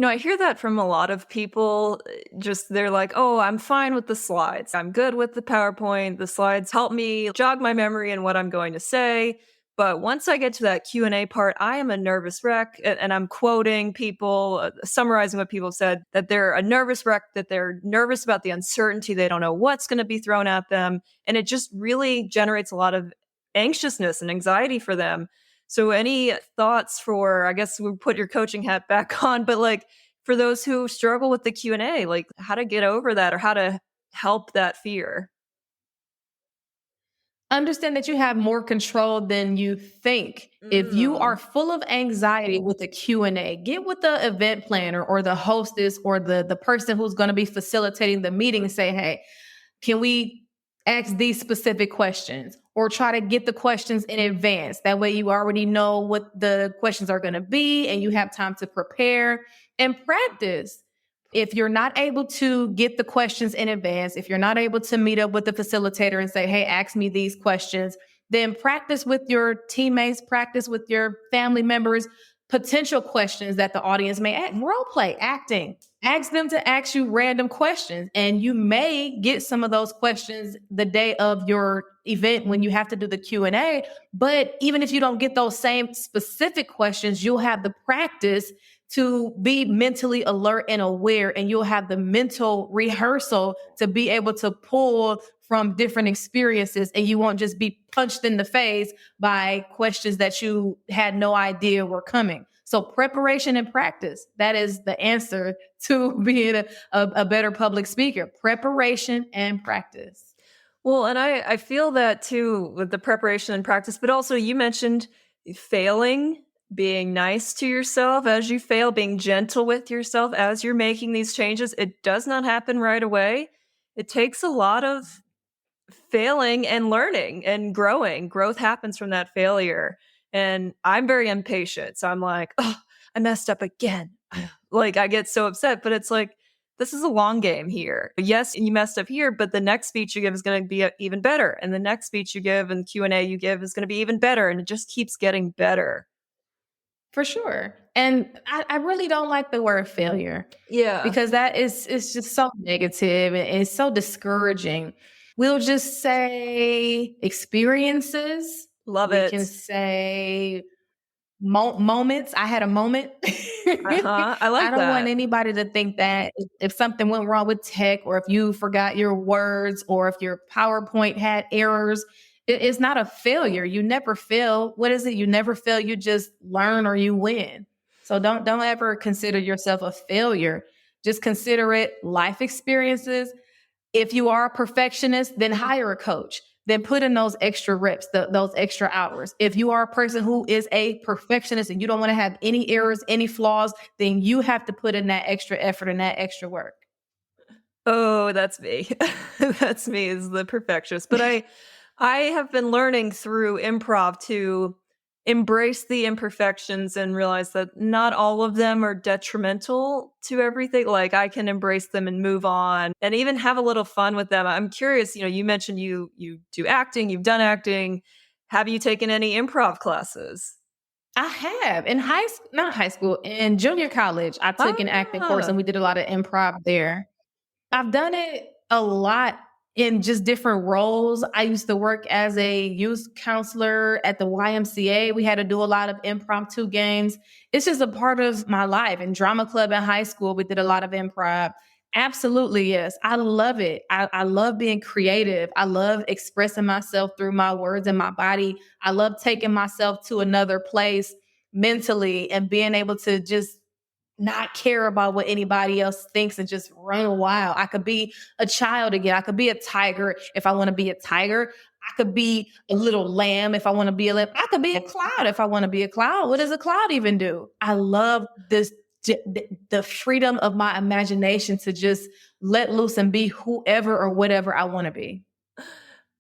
I hear that from a lot of people. Just they're like, oh, I'm fine with the slides. I'm good with the PowerPoint. The slides help me jog my memory and what I'm going to say. But once I get to that Q&A part, I am a nervous wreck. And I'm quoting people, summarizing what people said, that they're a nervous wreck, that they're nervous about the uncertainty. They don't know what's going to be thrown at them. And it just really generates a lot of anxiousness and anxiety for them. So any thoughts for, I guess we put your coaching hat back on, but like for those who struggle with the Q&A, like how to get over that or how to help that fear? Understand that you have more control than you think. If you are full of anxiety with a Q&A, get with the event planner or the hostess or the person who's going to be facilitating the meeting and say, hey, can we ask these specific questions or try to get the questions in advance? That way you already know what the questions are going to be and you have time to prepare and practice. If you're not able to get the questions in advance, if you're not able to meet up with the facilitator and say, hey, ask me these questions, then practice with your teammates, practice with your family members, potential questions that the audience may ask. Role play, acting. Ask them to ask you random questions. And you may get some of those questions the day of your event when you have to do the Q&A. But even if you don't get those same specific questions, you'll have the practice to be mentally alert and aware, and you'll have the mental rehearsal to be able to pull from different experiences, and you won't just be punched in the face by questions that you had no idea were coming. So preparation and practice, that is the answer to being a better public speaker. Preparation and practice. Well, and I feel that too with the preparation and practice, but also you mentioned failing, being nice to yourself as you fail, being gentle with yourself as you're making these changes. It does not happen right away. It takes a lot of failing and learning and growing. Growth happens from that failure. And I'm very impatient. So I'm like, oh, I messed up again. Like I get so upset, but it's like, this is a long game here. Yes, you messed up here, but the next speech you give is going to be even better. And the next speech you give and Q&A you give is going to be even better. And it just keeps getting better. For sure. And I really don't like the word failure Yeah. because that is it's just so negative and it's so discouraging. We'll just say experiences. Love We it. can say moments. I had a moment. I I like don't want that. anybody to think that if something went wrong with tech or if you forgot your words or if your PowerPoint had errors, it's not a failure. You never fail. What is it? You never fail. You just learn or you win. So don't ever consider yourself a failure. Just consider it life experiences. If you are a perfectionist, then hire a coach. Then put in those extra reps, those extra hours. If you are a person who is a perfectionist and you don't want to have any errors, any flaws, then you have to put in that extra effort and that extra work. Oh, that's me. That's me is the perfectionist. But I have been learning through improv to embrace the imperfections and realize that not all of them are detrimental to everything. Like I can embrace them and move on and even have a little fun with them. I'm curious, you mentioned you do acting, you've done acting. Have you taken any improv classes? I have in not high school, in junior college, I took an acting course Ah, and we did a lot of improv there. I've done it a lot in just different roles. I used to work as a youth counselor at the YMCA. We had to do a lot of impromptu games. It's just a part of my life. In drama club in high school, we did a lot of improv. Absolutely, yes. I love it. I love being creative. I love expressing myself through my words and my body. I love taking myself to another place mentally and being able to just not care about what anybody else thinks and just run wild. I could be a child again. I could be a tiger if I want to be a tiger. I could be a little lamb if I want to be a lamb. I could be a cloud if I want to be a cloud. What does a cloud even do? I love this the freedom of my imagination to just let loose and be whoever or whatever I want to be.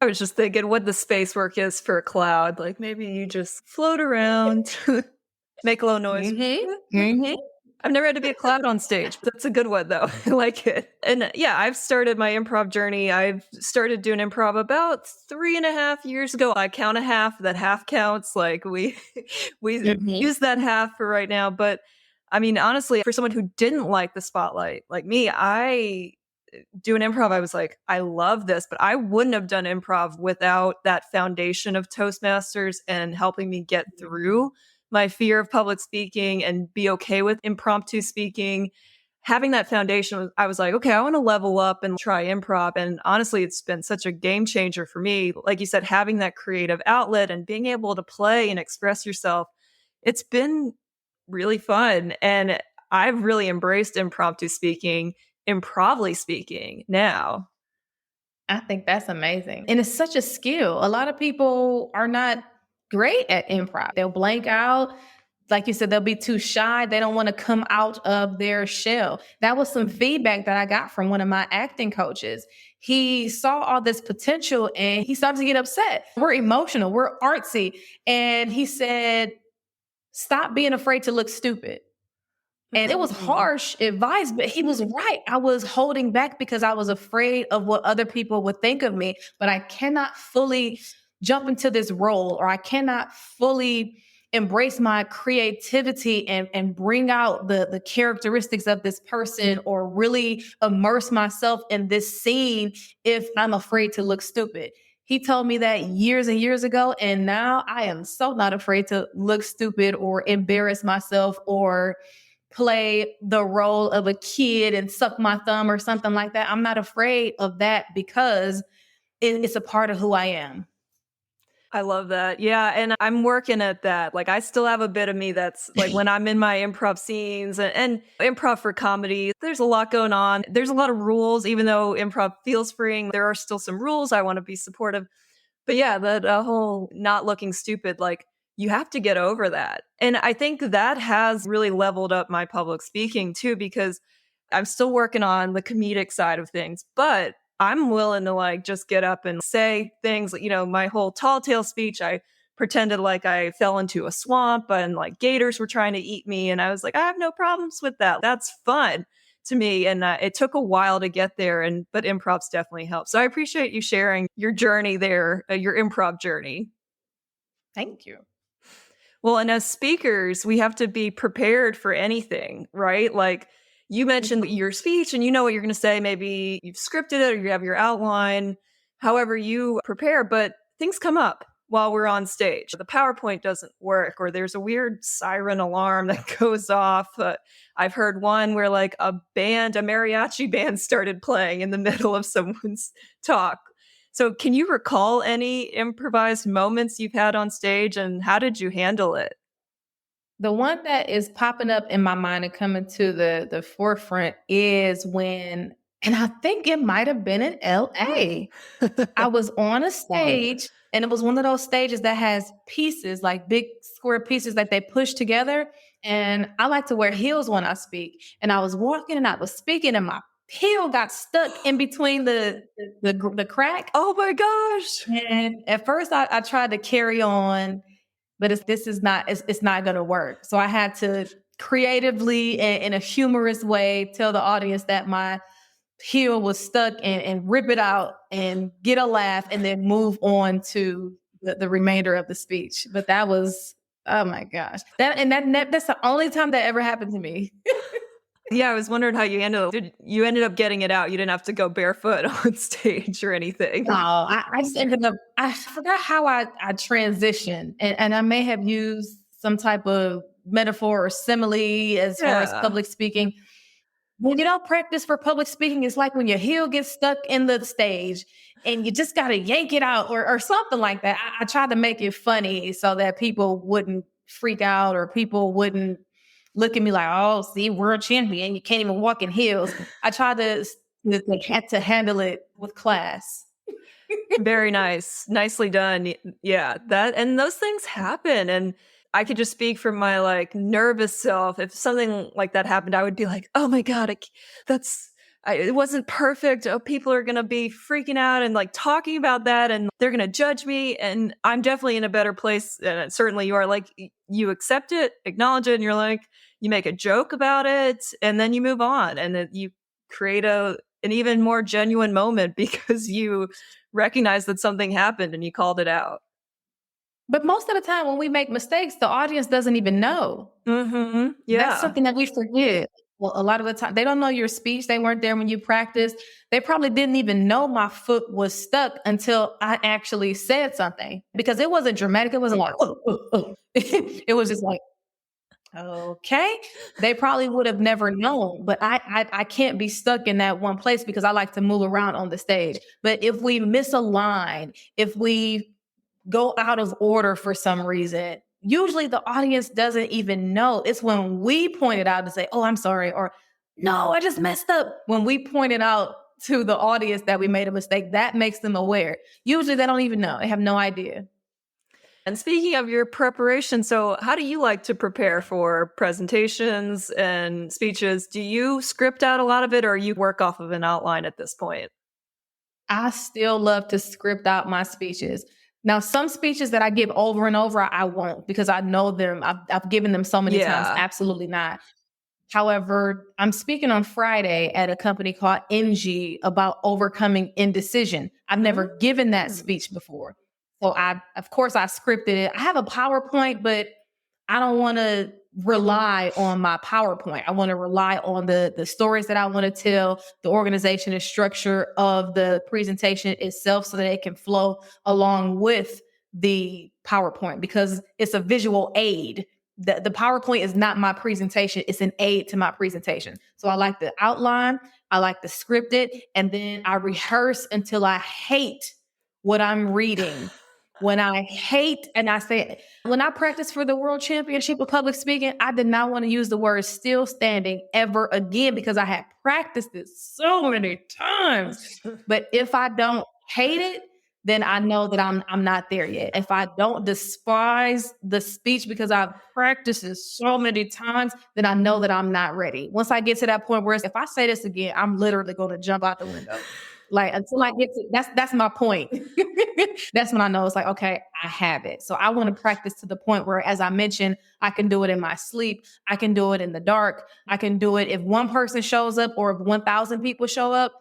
I was just thinking what the space work is for a cloud. Like maybe you just float around, make a low noise. I've never had to be a cloud on stage. That's a good one though. I like it. And yeah, I've started my improv journey. I've started doing improv about 3.5 years ago. I count a half, that half counts. Like we we Mhm. use that half for right now. But I mean, honestly, for someone who didn't like the spotlight, like me, I doing improv, I was like, I love this, but I wouldn't have done improv without that foundation of Toastmasters and helping me get through my fear of public speaking and be okay with impromptu speaking. Having that foundation, I was like, okay, I want to level up and try improv. And honestly, it's been such a game changer for me. Like you said, having that creative outlet and being able to play and express yourself, it's been really fun. And I've really embraced impromptu speaking, improvly speaking now. I think that's amazing. And it's such a skill. A lot of people are not great at improv. They'll blank out. Like you said, they'll be too shy. They don't want to come out of their shell. That was some feedback that I got from one of my acting coaches. He saw all this potential and he started to get upset. We're emotional, we're artsy. And he said, stop being afraid to look stupid. And it was Mm. harsh advice, but he was right. I was holding back because I was afraid of what other people would think of me, but I cannot fully jump into this role or I cannot fully embrace my creativity and bring out the characteristics of this person or really immerse myself in this scene if I'm afraid to look stupid. He told me that years and years ago, and now I am so not afraid to look stupid or embarrass myself or play the role of a kid and suck my thumb or something like that. I'm not afraid of that because it's a part of who I am. I love that. Yeah, and I'm working at that. Like I still have a bit of me that's like when I'm in my improv scenes and improv for comedy, there's a lot going on. There's a lot of rules even though improv feels freeing. There are still some rules. I want to be supportive. But yeah, that whole not looking stupid, like you have to get over that. And I think that has really leveled up my public speaking too, because I'm still working on the comedic side of things, but I'm willing to like just get up and say things, like, my whole tall tale speech. I pretended like I fell into a swamp and like gators were trying to eat me. And I was like, I have no problems with that. That's fun to me. And it took a while to get there. But improv's definitely helped. So I appreciate you sharing your journey there, your improv journey. Thank you. Well, and as speakers, we have to be prepared for anything, right? Like you mentioned your speech and you know what you're going to say. Maybe you've scripted it or you have your outline, however you prepare, but things come up while we're on stage. The PowerPoint doesn't work or there's a weird siren alarm that goes off. I've heard one where like a mariachi band started playing in the middle of someone's talk. So can you recall any improvised moments you've had on stage and how did you handle it? The one that is popping up in my mind and coming to the forefront is when, and I think it might have been in LA. I was on a stage and it was one of those stages that has pieces, like big square pieces that they push together. And I like to wear heels when I speak. And I was walking and I was speaking and my heel got stuck in between the crack. Oh my gosh. And at first I tried to carry on, but it's not going to work. So I had to creatively and in a humorous way tell the audience that my heel was stuck and rip it out and get a laugh and then move on to the remainder of the speech. But that was, oh my gosh. That's the only time that ever happened to me. Yeah, I was wondering how you handled it. You ended up getting it out. You didn't have to go barefoot on stage or anything. No, I just ended up, I forgot how I transitioned. And I may have used some type of metaphor or simile as far as public speaking. When you don't practice for public speaking, it's like when your heel gets stuck in the stage and you just got to yank it out or something like that. I tried to make it funny so that people wouldn't freak out or people wouldn't look at me like, oh, see, world champion, you can't even walk in heels. I tried to handle it with class. Very nice. Nicely done. Yeah, and those things happen. And I could just speak from my like nervous self. If something like that happened, I would be like, oh my God, it wasn't perfect. Oh, people are going to be freaking out and like talking about that and they're going to judge me. And I'm definitely in a better place. And certainly you are like, you accept it, acknowledge it. And you're like, you make a joke about it and then you move on and then you create an even more genuine moment because you recognize that something happened and you called it out. But most of the time when we make mistakes, the audience doesn't even know. Mm-hmm. Yeah. That's something that we forget. Well, a lot of the time, they don't know your speech. They weren't there when you practiced. They probably didn't even know my foot was stuck until I actually said something because it wasn't dramatic. It wasn't like, it was just like, okay. They probably would have never known, but I can't be stuck in that one place because I like to move around on the stage. But if we misalign, if we go out of order for some reason, usually the audience doesn't even know. It's when we point it out and say, oh, I'm sorry, or no, I just messed up. When we point it out to the audience that we made a mistake, that makes them aware. Usually they don't even know. They have no idea. And speaking of your preparation, so how do you like to prepare for presentations and speeches? Do you script out a lot of it or you work off of an outline at this point? I still love to script out my speeches. Now, some speeches that I give over and over, I won't because I know them. I've given them so many times. Absolutely not. However, I'm speaking on Friday at a company called NG about overcoming indecision. I've never given that speech before. So of course, I scripted it. I have a PowerPoint, but I don't want to rely on my PowerPoint. I want to rely on the stories that I want to tell, the organization and structure of the presentation itself so that it can flow along with the PowerPoint because it's a visual aid. The PowerPoint is not my presentation. It's an aid to my presentation. So I like the outline. I like to script it. And then I rehearse until I hate what I'm reading. When I hate, and I say, when I practiced for the World Championship of Public Speaking, I did not want to use the word still standing ever again because I had practiced it so many times. But if I don't hate it, then I know that I'm not there yet. If I don't despise the speech because I've practiced it so many times, then I know that I'm not ready. Once I get to that point where if I say this again, I'm literally going to jump out the window. Like until I get to that's my point. That's when I know it's like, okay, I have it. So I want to practice to the point where, as I mentioned, I can do it in my sleep. I can do it in the dark. I can do it if one person shows up or if 1,000 people show up.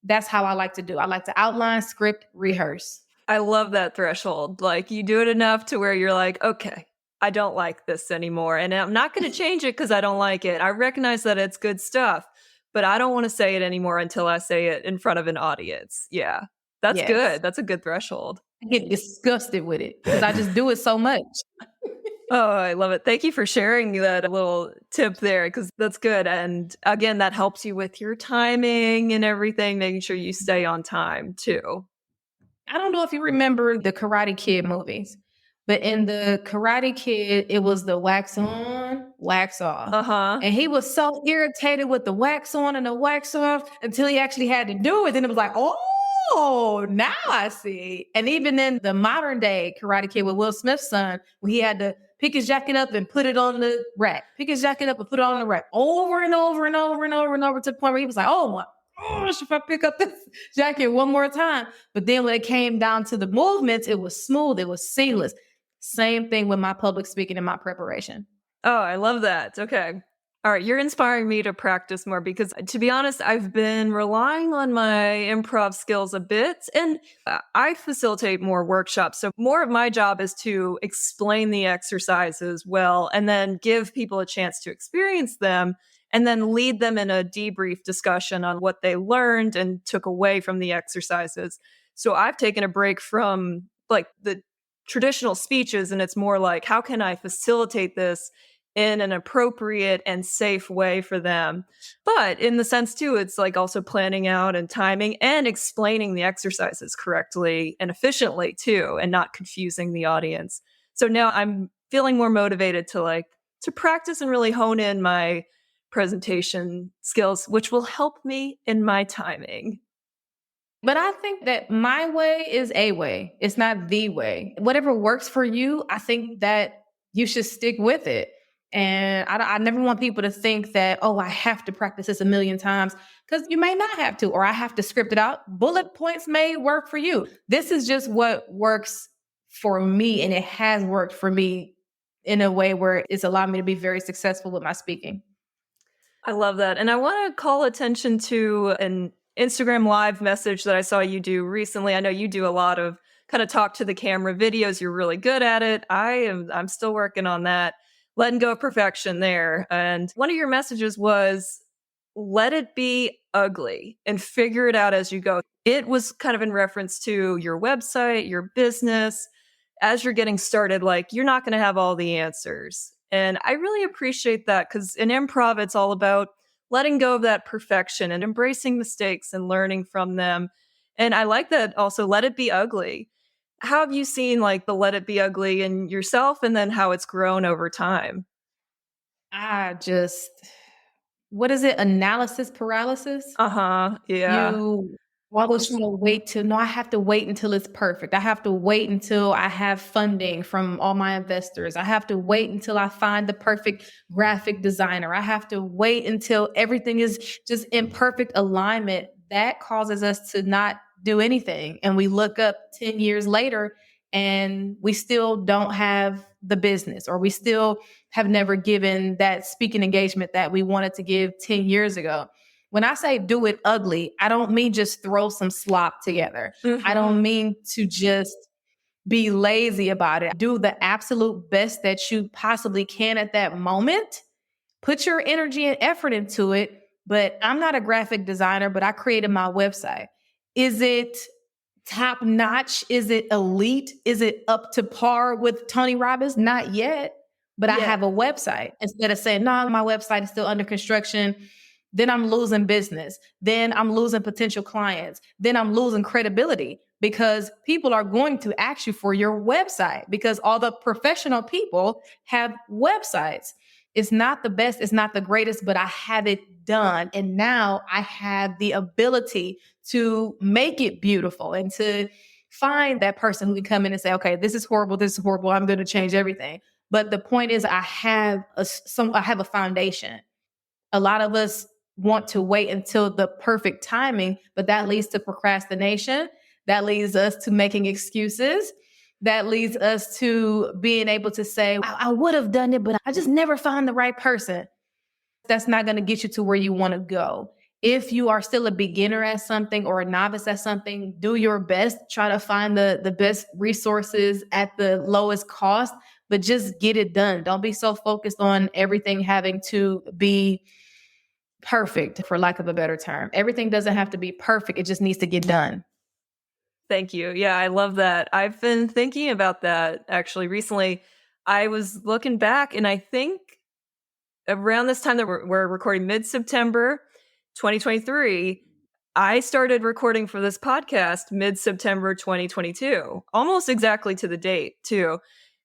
That's how I like to do. I like to outline, script, rehearse. I love that threshold. Like you do it enough to where you're like, okay, I don't like this anymore. And I'm not going to change it because I don't like it. I recognize that it's good stuff, but I don't want to say it anymore until I say it in front of an audience. Yeah. That's Yes. good. That's a good threshold. I get disgusted with it because I just do it so much. Oh, I love it. Thank you for sharing that little tip there because that's good. And again, that helps you with your timing and everything, making sure you stay on time too. I don't know if you remember the Karate Kid movies, but in the Karate Kid, it was the wax on, wax off. Uh-huh. And he was so irritated with the wax on and the wax off until he actually had to do it. Then it was like, oh, now I see. And even in the modern day Karate Kid with Will Smith's son, when he had to pick his jacket up and put it on the rack, pick his jacket up and put it on the rack over and over and over and over and over to the point where he was like, oh my gosh, if I pick up this jacket one more time. But then when it came down to the movements, it was smooth, it was seamless. Same thing with my public speaking and my preparation. Oh, I love that. Okay. All right. You're inspiring me to practice more because, to be honest, I've been relying on my improv skills a bit and I facilitate more workshops. So, more of my job is to explain the exercises well and then give people a chance to experience them and then lead them in a debrief discussion on what they learned and took away from the exercises. So, I've taken a break from like the traditional speeches and it's more like, how can I facilitate this in an appropriate and safe way for them? But in the sense too, it's like also planning out and timing and explaining the exercises correctly and efficiently too, and not confusing the audience. So now I'm feeling more motivated to practice and really hone in my presentation skills, which will help me in my timing. But I think that my way is a way. It's not the way. Whatever works for you, I think that you should stick with it. And I never want people to think that, oh, I have to practice this a million times because you may not have to, or I have to script it out. Bullet points may work for you. This is just what works for me. And it has worked for me in a way where it's allowed me to be very successful with my speaking. I love that. And I want to call attention to an Instagram live message that I saw you do recently. I know you do a lot of kind of talk to the camera videos. You're really good at it. I'm still working on that. Letting go of perfection there. And one of your messages was, let it be ugly and figure it out as you go. It was kind of in reference to your website, your business. As you're getting started, like you're not going to have all the answers. And I really appreciate that because in improv, it's all about letting go of that perfection and embracing mistakes and learning from them. And I like that also, let it be ugly. How have you seen like the let it be ugly in yourself and then how it's grown over time? What is it? Analysis paralysis? Uh-huh. Yeah. You always trying to wait till, no, I have to wait until it's perfect. I have to wait until I have funding from all my investors. I have to wait until I find the perfect graphic designer. I have to wait until everything is just in perfect alignment. That causes us to not do anything. And we look up 10 years later and we still don't have the business, or we still have never given that speaking engagement that we wanted to give 10 years ago. When I say do it ugly, I don't mean just throw some slop together. Mm-hmm. I don't mean to just be lazy about it. Do the absolute best that you possibly can at that moment. Put your energy and effort into it. But I'm not a graphic designer, but I created my website. Is it top notch? Is it elite? Is it up to par with Tony Robbins? Not yet, but I have a website. Instead of saying, no, my website is still under construction, then I'm losing business. Then I'm losing potential clients. Then I'm losing credibility because people are going to ask you for your website because all the professional people have websites. It's not the best, it's not the greatest, but I have it done. And now I have the ability to make it beautiful and to find that person who can come in and say, okay, this is horrible, I'm going to change everything. But the point is I have a foundation. A lot of us want to wait until the perfect timing, but that leads to procrastination. That leads us to making excuses. That leads us to being able to say, I would have done it, but I just never found the right person. That's not going to get you to where you want to go. If you are still a beginner at something or a novice at something, do your best. Try to find the best resources at the lowest cost, but just get it done. Don't be so focused on everything having to be perfect, for lack of a better term. Everything doesn't have to be perfect. It just needs to get done. Thank you. Yeah, I love that. I've been thinking about that actually recently. I was looking back, and I think around this time that we're recording mid-September 2023, I started recording for this podcast mid-September 2022, almost exactly to the date too.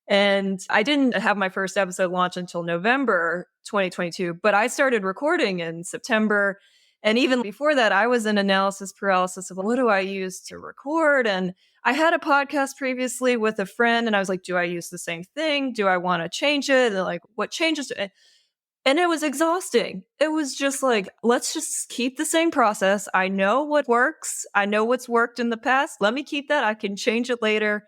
And I didn't have my first episode launch until November 2022, but I started recording in September. And even before that, I was in analysis paralysis of what do I use to record? And I had a podcast previously with a friend, and I was like, do I use the same thing? Do I want to change it? And like, what changes? And it was exhausting. It was just like, let's just keep the same process. I know what works. I know what's worked in the past. Let me keep that. I can change it later.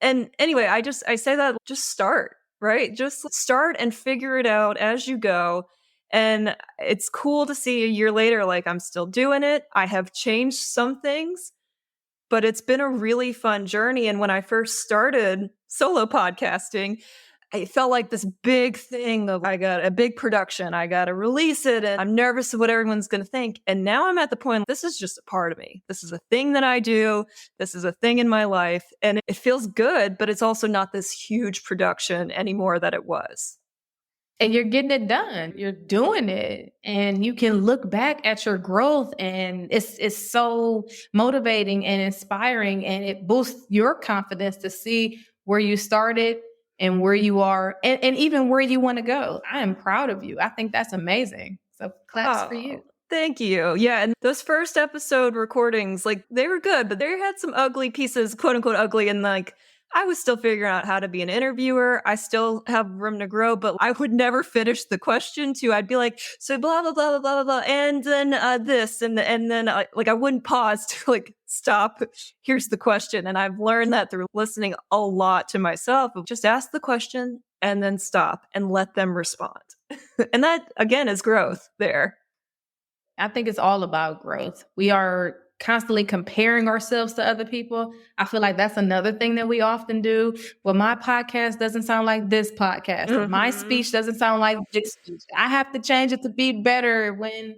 And anyway, I say that just start, right? Just start and figure it out as you go. And it's cool to see a year later, like I'm still doing it. I have changed some things, but it's been a really fun journey. And when I first started solo podcasting, it felt like this big thing of I got a big production, I got to release it, and I'm nervous of what everyone's going to think. And now I'm at the point, this is just a part of me. This is a thing that I do. This is a thing in my life. And it feels good, but it's also not this huge production anymore that it was. And you're getting it done. You're doing it. And you can look back at your growth, and it's so motivating and inspiring, and it boosts your confidence to see where you started and where you are and even where you want to go. I am proud of you. I think that's amazing. So claps for you. Thank you. Yeah. And those first episode recordings, like they were good, but they had some ugly pieces, quote unquote ugly. And like, I was still figuring out how to be an interviewer. I still have room to grow, but I would never finish the question too. I'd be like, so blah, blah, blah, blah, blah, blah. And then this, and then like I wouldn't pause to like stop. Here's the question. And I've learned that through listening a lot to myself. Just ask the question and then stop and let them respond. And that again is growth there. I think it's all about growth. We are constantly comparing ourselves to other people. I feel like that's another thing that we often do. Well, my podcast doesn't sound like this podcast. Mm-hmm. My speech doesn't sound like this speech. I have to change it to be better. When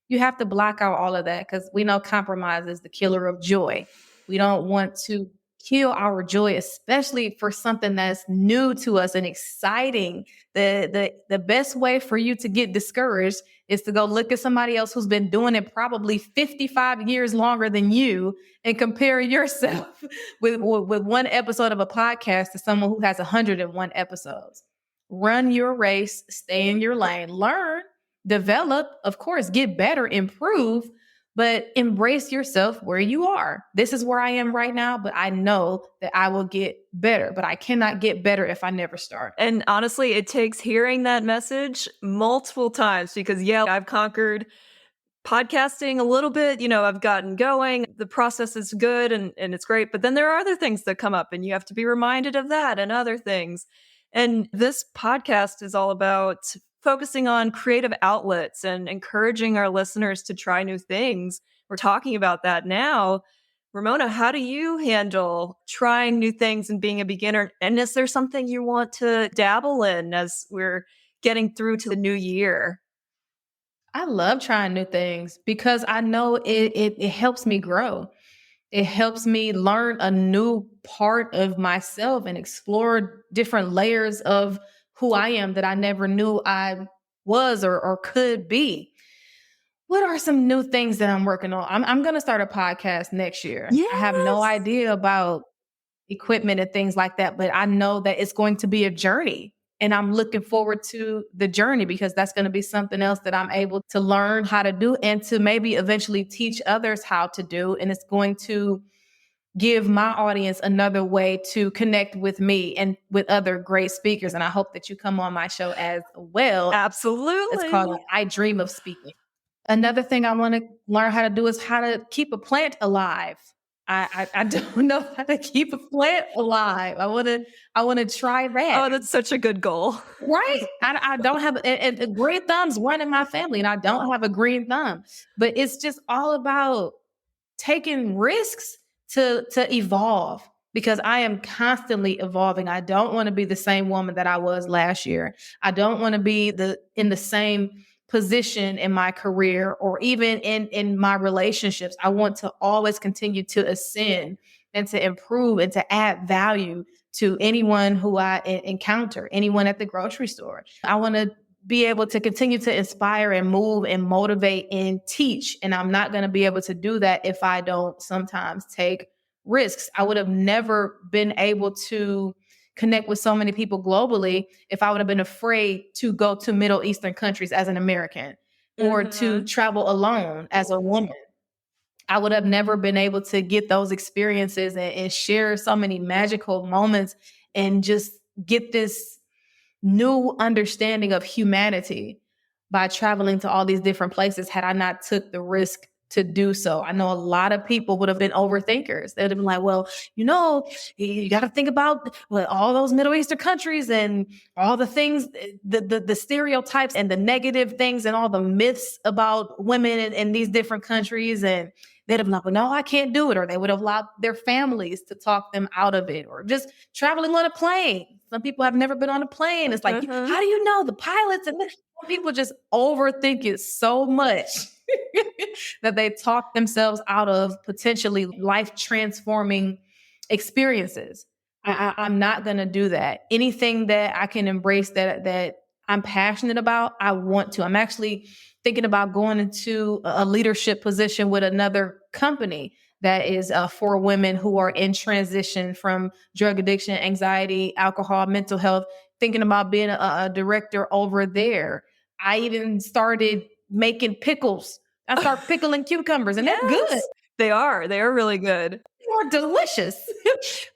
you have to block out all of that, because we know compromise is the killer of joy. We don't want to kill our joy, especially for something that's new to us and exciting. The best way for you to get discouraged is to go look at somebody else who's been doing it probably 55 years longer than you and compare yourself with one episode of a podcast to someone who has 101 episodes. Run your race, stay in your lane, learn, develop, of course, get better, improve, but embrace yourself where you are. This is where I am right now, but I know that I will get better, but I cannot get better if I never start. And honestly, it takes hearing that message multiple times because, yeah, I've conquered podcasting a little bit. You know, I've gotten going. The process is good and it's great. But then there are other things that come up and you have to be reminded of that and other things. And this podcast is all about focusing on creative outlets and encouraging our listeners to try new things. We're talking about that now. Ramona, how do you handle trying new things and being a beginner? And is there something you want to dabble in as we're getting through to the new year? I love trying new things because I know it helps me grow. It helps me learn a new part of myself and explore different layers of who I am that I never knew I was or could be. What are some new things that I'm working on? I'm going to start a podcast next year. Yes. I have no idea about equipment and things like that, but I know that it's going to be a journey. And I'm looking forward to the journey because that's going to be something else that I'm able to learn how to do and to maybe eventually teach others how to do. And it's going to give my audience another way to connect with me and with other great speakers. And I hope that you come on my show as well. Absolutely. It's called I Dream of Speaking. Another thing I want to learn how to do is how to keep a plant alive. I don't know how to keep a plant alive. I want to try that. Oh, that's such a good goal. Right. I don't have a green thumb's one in my family, and I don't have a green thumb. But it's just all about taking risks to evolve, because I am constantly evolving. I don't want to be the same woman that I was last year. I don't want to be in the same position in my career or even in my relationships. I want to always continue to ascend and to improve and to add value to anyone who I encounter, anyone at the grocery store. I want to be able to continue to inspire and move and motivate and teach. And I'm not going to be able to do that if I don't sometimes take risks. I would have never been able to connect with so many people globally if I would have been afraid to go to Middle Eastern countries as an American or to travel alone as a woman. I would have never been able to get those experiences and share so many magical moments and just get this new understanding of humanity by traveling to all these different places had I not took the risk to do so. I know a lot of people would have been overthinkers. They'd have been like, well, you got to think about all those Middle Eastern countries and all the things, the stereotypes and the negative things and all the myths about women in these different countries. And they'd have been like, well, no, I can't do it. Or they would have allowed their families to talk them out of it, or just traveling on a plane. Some people have never been on a plane. It's like, how do you know the pilots? And people just overthink it so much that they talk themselves out of potentially life transforming experiences. I'm not going to do that. Anything that I can embrace that I'm passionate about, I want to. I'm actually thinking about going into a leadership position with another company that is for women who are in transition from drug addiction, anxiety, alcohol, mental health, thinking about being a director over there. I even started making pickles. I start pickling cucumbers, and they're good. They are really good. They are delicious.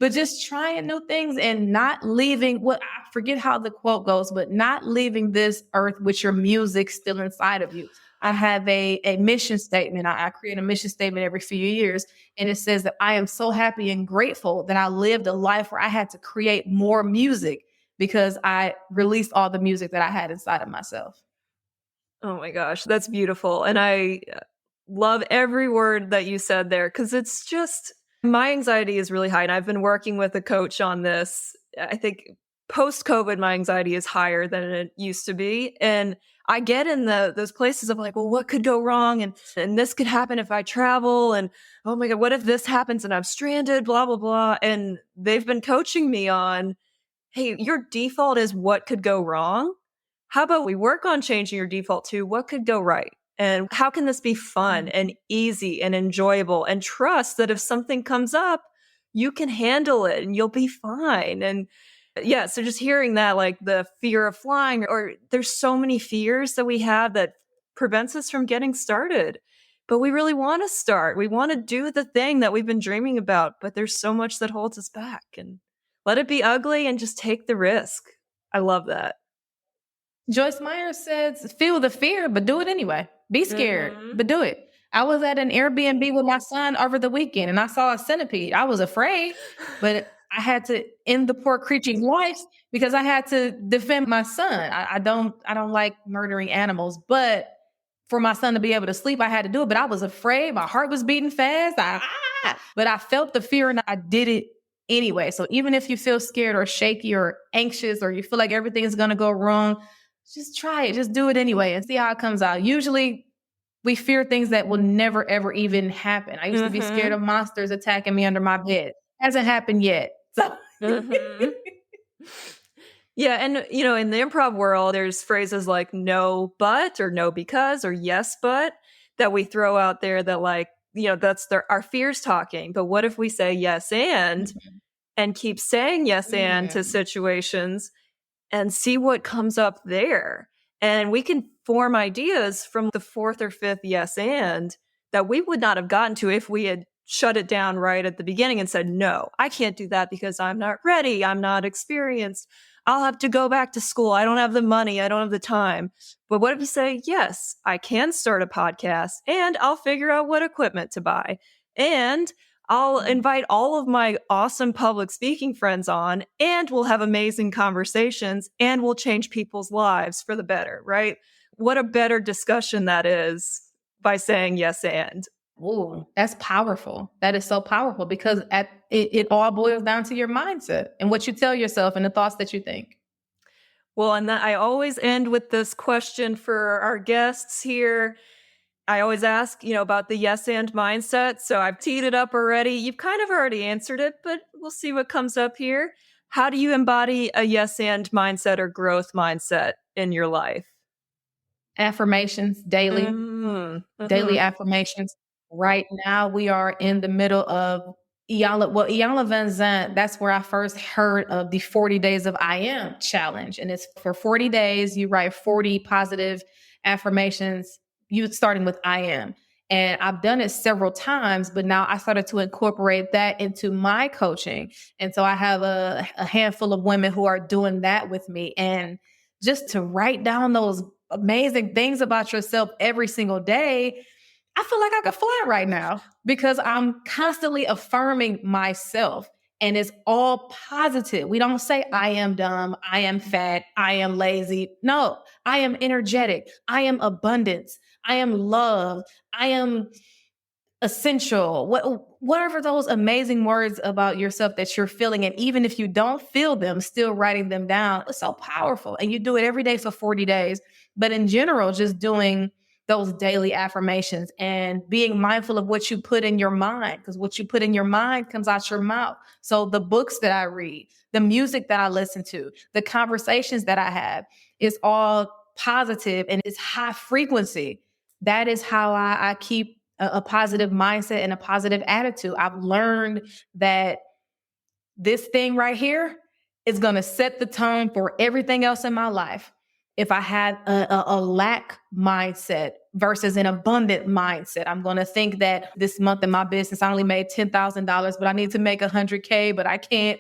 But just trying new things and not leaving I forget how the quote goes, but not leaving this earth with your music still inside of you. I have a mission statement. I create a mission statement every few years. And it says that I am so happy and grateful that I lived a life where I had to create more music because I released all the music that I had inside of myself. Oh my gosh, that's beautiful. And I love every word that you said there, because it's just, my anxiety is really high. And I've been working with a coach on this. I think post-COVID, my anxiety is higher than it used to be. And I get in those places of like, well, what could go wrong? And this could happen if I travel. And oh my God, what if this happens and I'm stranded, blah, blah, blah. And they've been coaching me on, hey, your default is what could go wrong. How about we work on changing your default to what could go right? And how can this be fun and easy and enjoyable? And trust that if something comes up, you can handle it and you'll be fine. And yeah, so just hearing that, like the fear of flying, or there's so many fears that we have that prevents us from getting started. But we really want to start. We want to do the thing that we've been dreaming about, but there's so much that holds us back. And let it be ugly and just take the risk. I love that. Joyce Meyer says, feel the fear, but do it anyway. Be scared, but do it. I was at an Airbnb with my son over the weekend and I saw a centipede. I was afraid, but I had to end the poor creature's life because I had to defend my son. I don't like murdering animals, but for my son to be able to sleep, I had to do it. But I was afraid. My heart was beating fast. But I felt the fear and I did it anyway. So even if you feel scared or shaky or anxious or you feel like everything is going to go wrong, just try it. Just do it anyway and see how it comes out. Usually we fear things that will never, ever even happen. I used to be scared of monsters attacking me under my bed. Hasn't happened yet. So. Yeah. And, in the improv world, there's phrases like no, but, or no, because, or yes, but that we throw out there that like, that's our fears talking. But what if we say yes and keep saying yes and to situations and see what comes up there? And we can form ideas from the fourth or fifth yes and that we would not have gotten to if we had shut it down right at the beginning and said, no, I can't do that because I'm not ready. I'm not experienced. I'll have to go back to school. I don't have the money. I don't have the time. But what if you say, yes, I can start a podcast and I'll figure out what equipment to buy. And I'll invite all of my awesome public speaking friends on, and we'll have amazing conversations, and we'll change people's lives for the better, right? What a better discussion that is by saying yes and. Ooh, that's powerful. That is so powerful because it all boils down to your mindset and what you tell yourself and the thoughts that you think. Well, and that I always end with this question for our guests here. I always ask, about the yes and mindset. So I've teed it up already. You've kind of already answered it, but we'll see what comes up here. How do you embody a yes and mindset or growth mindset in your life? Affirmations daily, daily affirmations. Right now, we are in the middle of Iyanla Van Zandt, that's where I first heard of the 40 Days of I Am challenge. And it's for 40 days, you write 40 positive affirmations, you starting with I am. And I've done it several times, but now I started to incorporate that into my coaching. And so I have a handful of women who are doing that with me. And just to write down those amazing things about yourself every single day, I feel like I could fly right now because I'm constantly affirming myself and it's all positive. We don't say I am dumb, I am fat, I am lazy. No, I am energetic. I am abundance. I am love. I am essential. Whatever those amazing words about yourself that you're feeling. And even if you don't feel them, still writing them down, it's so powerful. And you do it every day for 40 days. But in general, just doing those daily affirmations and being mindful of what you put in your mind, because what you put in your mind comes out your mouth. So the books that I read, the music that I listen to, the conversations that I have, is all positive and it's high frequency. That is how I keep a positive mindset and a positive attitude. I've learned that this thing right here is going to set the tone for everything else in my life. If I had a lack mindset versus an abundant mindset, I'm going to think that this month in my business, I only made $10,000, but I need to make $100K, but I can't.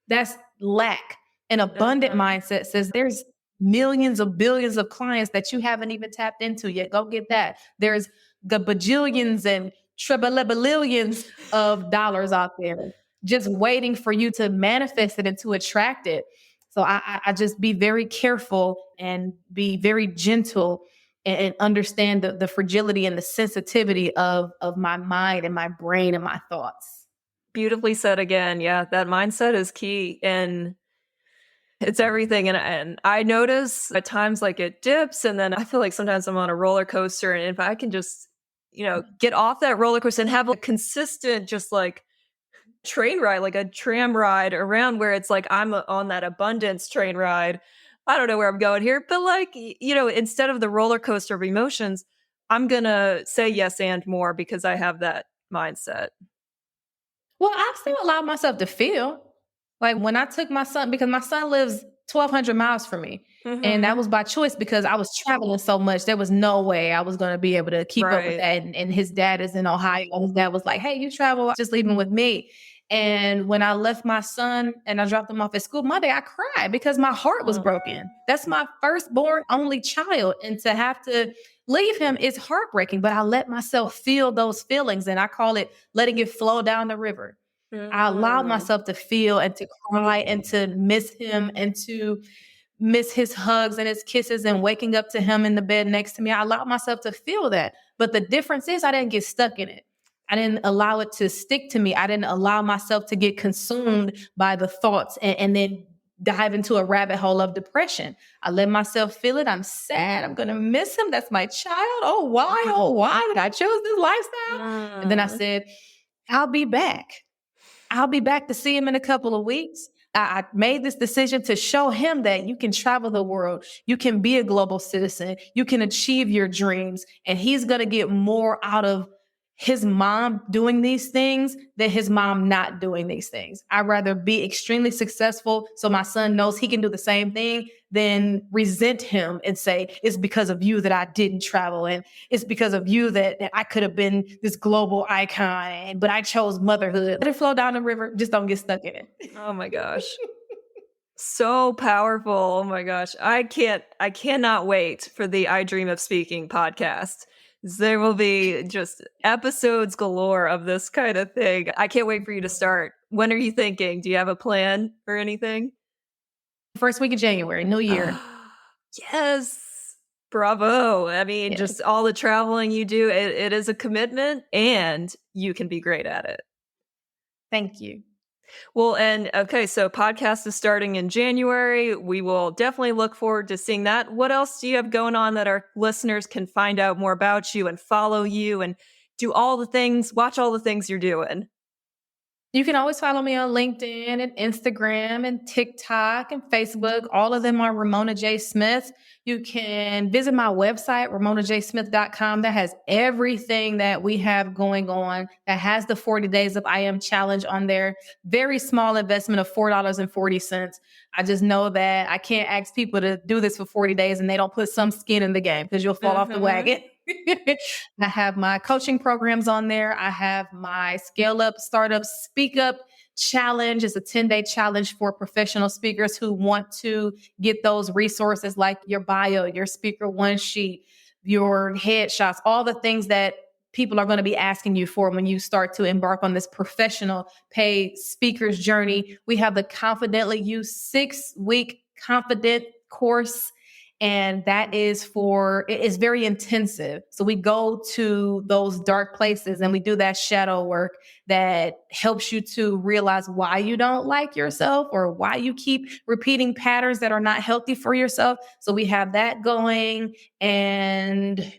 That's lack. An abundant mindset says there's millions of billions of clients that you haven't even tapped into yet. Go get that. There's the bajillions and trebillions of dollars out there just waiting for you to manifest it and to attract it. So I just be very careful and be very gentle and understand the fragility and the sensitivity of my mind and my brain and my thoughts. Beautifully said again. Yeah, that mindset is key and it's everything. And I notice at times like it dips and then I feel like sometimes I'm on a roller coaster. And if I can just, get off that roller coaster and have a consistent, just like train ride, like a tram ride around where it's like I'm on that abundance train ride. I don't know where I'm going here, but like, instead of the roller coaster of emotions, I'm going to say yes and more because I have that mindset. Well, I still allow myself to feel like when I took my son, because my son lives 1,200 miles from me. And that was by choice because I was traveling so much. There was no way I was going to be able to keep up with that. And his dad is in Ohio. His dad was like, hey, you travel, just leave him with me. And when I left my son and I dropped him off at school Monday, I cried because my heart was broken. That's my firstborn only child. And to have to leave him is heartbreaking, but I let myself feel those feelings and I call it letting it flow down the river. I allowed myself to feel and to cry and to miss him and to miss his hugs and his kisses and waking up to him in the bed next to me. I allowed myself to feel that. But the difference is I didn't get stuck in it. I didn't allow it to stick to me. I didn't allow myself to get consumed by the thoughts and then dive into a rabbit hole of depression. I let myself feel it. I'm sad. I'm going to miss him. That's my child. Oh, why? Oh, why did I choose this lifestyle? And then I said, I'll be back. I'll be back to see him in a couple of weeks. I made this decision to show him that you can travel the world. You can be a global citizen. You can achieve your dreams. And he's going to get more out of his mom doing these things than his mom not doing these things. I'd rather be extremely successful so my son knows he can do the same thing than resent him and say, it's because of you that I didn't travel. And it's because of you that I could have been this global icon, but I chose motherhood. Let it flow down the river. Just don't get stuck in it. Oh my gosh. So powerful. Oh my gosh. I cannot wait for the I Dream of Speaking podcast. There will be just episodes galore of this kind of thing. I can't wait for you to start. When are you thinking? Do you have a plan or anything? First week of January, New Year. Yes. Bravo. I mean, Yes. just all the traveling you do, it is a commitment and you can be great at it. Thank you. Well, and okay, so podcast is starting in January. We will definitely look forward to seeing that. What else do you have going on that our listeners can find out more about you and follow you and do all the things, watch all the things you're doing? You can always follow me on LinkedIn and Instagram and TikTok and Facebook. All of them are Ramona J. Smith. You can visit my website, ramonajsmith.com. That has everything that we have going on. That has the 40 Days of I Am Challenge on there. Very small investment of $4.40. I just know that I can't ask people to do this for 40 days and they don't put some skin in the game because you'll fall off the wagon. I have my coaching programs on there. I have my Scale Up, Startup, Speak Up challenge. It's a 10-day challenge for professional speakers who want to get those resources like your bio, your speaker one sheet, your headshots, all the things that people are going to be asking you for when you start to embark on this professional paid speaker's journey. We have the Confidently You 6-week confident course. And that is it is very intensive. So we go to those dark places and we do that shadow work that helps you to realize why you don't like yourself or why you keep repeating patterns that are not healthy for yourself. So we have that going and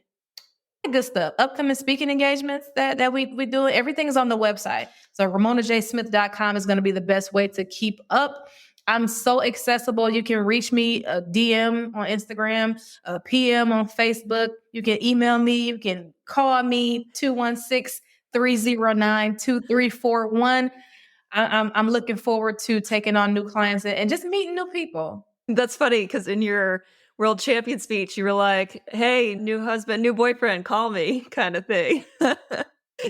good stuff. Upcoming speaking engagements that we do. Everything is on the website. So ramonajsmith.com is going to be the best way to keep up. I'm so accessible. You can reach me a DM on Instagram, a PM on Facebook. You can email me. You can call me 216-309-2341. I'm looking forward to taking on new clients and just meeting new people. That's funny because in your world champion speech, you were like, hey, new husband, new boyfriend, call me kind of thing.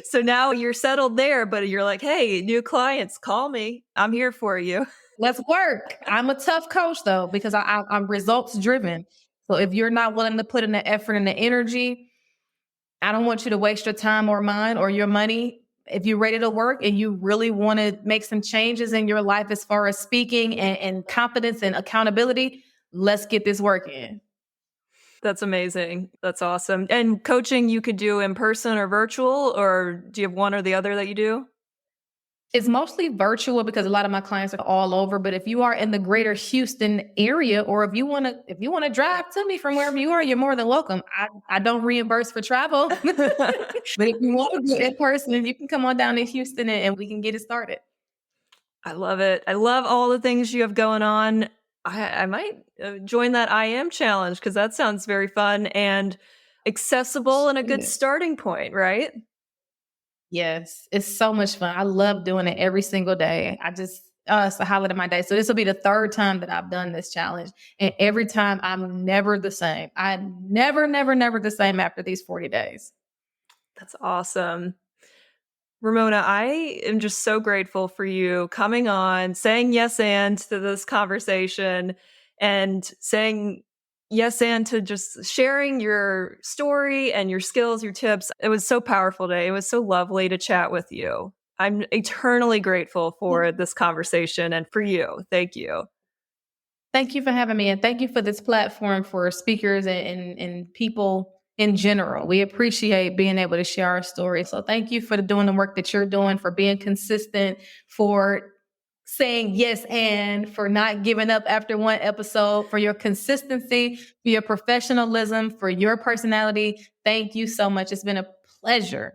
So now you're settled there, but you're like, hey, new clients, call me. I'm here for you. Let's work. I'm a tough coach though, because I'm results driven. So if you're not willing to put in the effort and the energy, I don't want you to waste your time or mine or your money. If you're ready to work and you really want to make some changes in your life as far as speaking and confidence and accountability, let's get this work in. That's amazing. That's awesome. And coaching you could do in person or virtual, or do you have one or the other that you do? It's mostly virtual because a lot of my clients are all over. But if you are in the greater Houston area, or if you want to drive to me from wherever you are, you're more than welcome. I don't reimburse for travel, but if you want to do it in person, you can come on down to Houston and we can get it started. I love it. I love all the things you have going on. I might join that I Am challenge because that sounds very fun and accessible and a good starting point, right? Yes, it's so much fun. I love doing it every single day. It's the highlight of my day. So this will be the third time that I've done this challenge. And every time I'm never the same. I'm never the same after these 40 days. That's awesome. Ramona, I am just so grateful for you coming on, saying yes and to this conversation and saying yes and to just sharing your story and your skills, your tips. It was so powerful today. It was so lovely to chat with you. I'm eternally grateful for this conversation and for you. Thank you. Thank you for having me. And thank you for this platform for speakers and people in general. We appreciate being able to share our story. So thank you for doing the work that you're doing, for being consistent, for saying yes and for not giving up after one episode, for your consistency, for your professionalism, for your personality. Thank you so much. It's been a pleasure.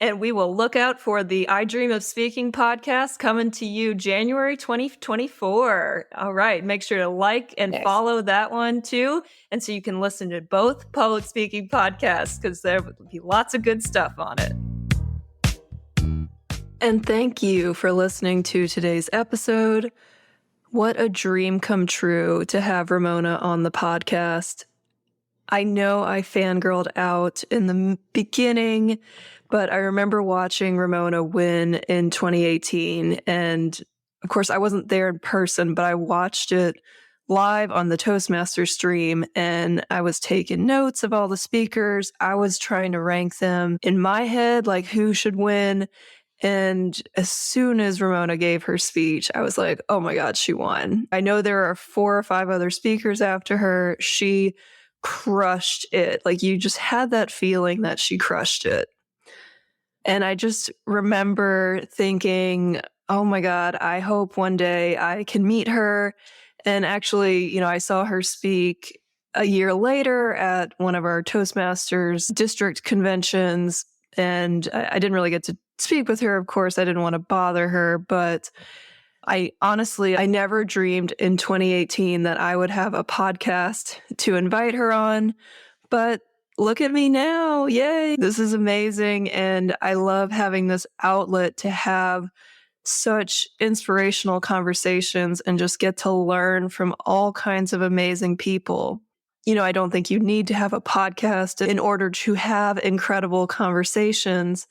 And we will look out for the I Dream of Speaking podcast coming to you January 2024. All right. Make sure to like and follow that one too. And so you can listen to both public speaking podcasts because there will be lots of good stuff on it. And thank you for listening to today's episode. What a dream come true to have Ramona on the podcast. I know I fangirled out in the beginning, but I remember watching Ramona win in 2018 and Of course, I wasn't there in person, but I watched it live on the Toastmasters stream, and I was taking notes of all the speakers. I was trying to rank them in my head, like who should win. And as soon as Ramona gave her speech, I was like, oh my God, she won. I know there are 4 or 5 other speakers after her. She crushed it. Like, you just had that feeling that she crushed it. And I just remember thinking, oh my God, I hope one day I can meet her. And actually, I saw her speak a year later at one of our Toastmasters district conventions. And I didn't really get to speak with her. Of course, I didn't want to bother her, but I never dreamed in 2018 that I would have a podcast to invite her on. But look at me now. Yay. This is amazing. And I love having this outlet to have such inspirational conversations and just get to learn from all kinds of amazing people. I don't think you need to have a podcast in order to have incredible conversations.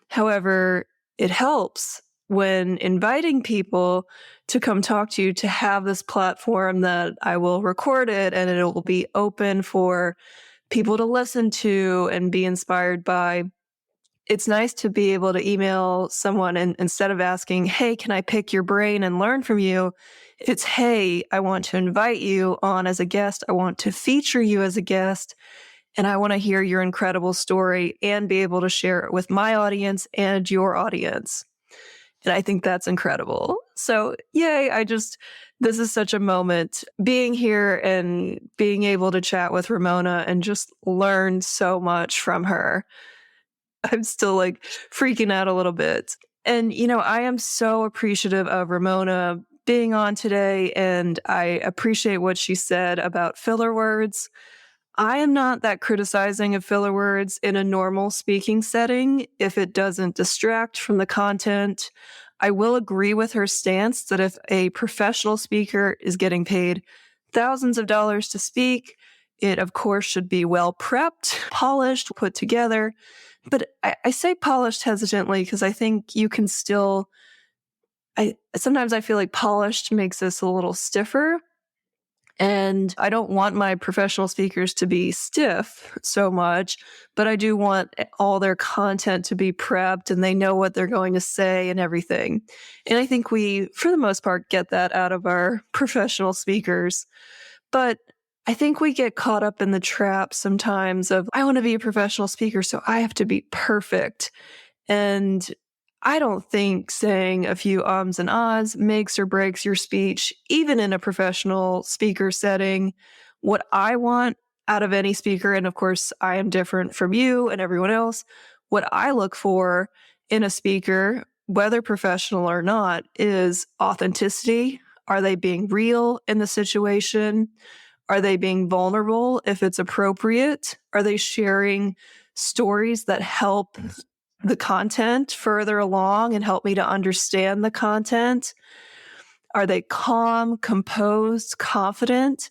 However, it helps when inviting people to come talk to you to have this platform that I will record it and it will be open for people to listen to and be inspired by. It's nice to be able to email someone and instead of asking, hey, can I pick your brain and learn from you? It's, hey, I want to invite you on as a guest. I want to feature you as a guest. And I want to hear your incredible story and be able to share it with my audience and your audience. And I think that's incredible. So, yay, this is such a moment being here and being able to chat with Ramona and just learn so much from her. I'm still like freaking out a little bit. And, I am so appreciative of Ramona being on today, and I appreciate what she said about filler words. I am not that criticizing of filler words in a normal speaking setting if it doesn't distract from the content. I will agree with her stance that if a professional speaker is getting paid thousands of dollars to speak, it of course should be well prepped, polished, put together. But I say polished hesitantly because I think you can still, sometimes I feel like polished makes us a little stiffer. And I don't want my professional speakers to be stiff so much, but I do want all their content to be prepped and they know what they're going to say and everything. And I think we, for the most part, get that out of our professional speakers. But I think we get caught up in the trap sometimes of, I want to be a professional speaker, so I have to be perfect. And I don't think saying a few ums and ahs makes or breaks your speech, even in a professional speaker setting. What I want out of any speaker, and of course, I am different from you and everyone else, what I look for in a speaker, whether professional or not, is authenticity. Are they being real in the situation? Are they being vulnerable if it's appropriate? Are they sharing stories that help the content further along and help me to understand the content? Are they calm, composed, confident?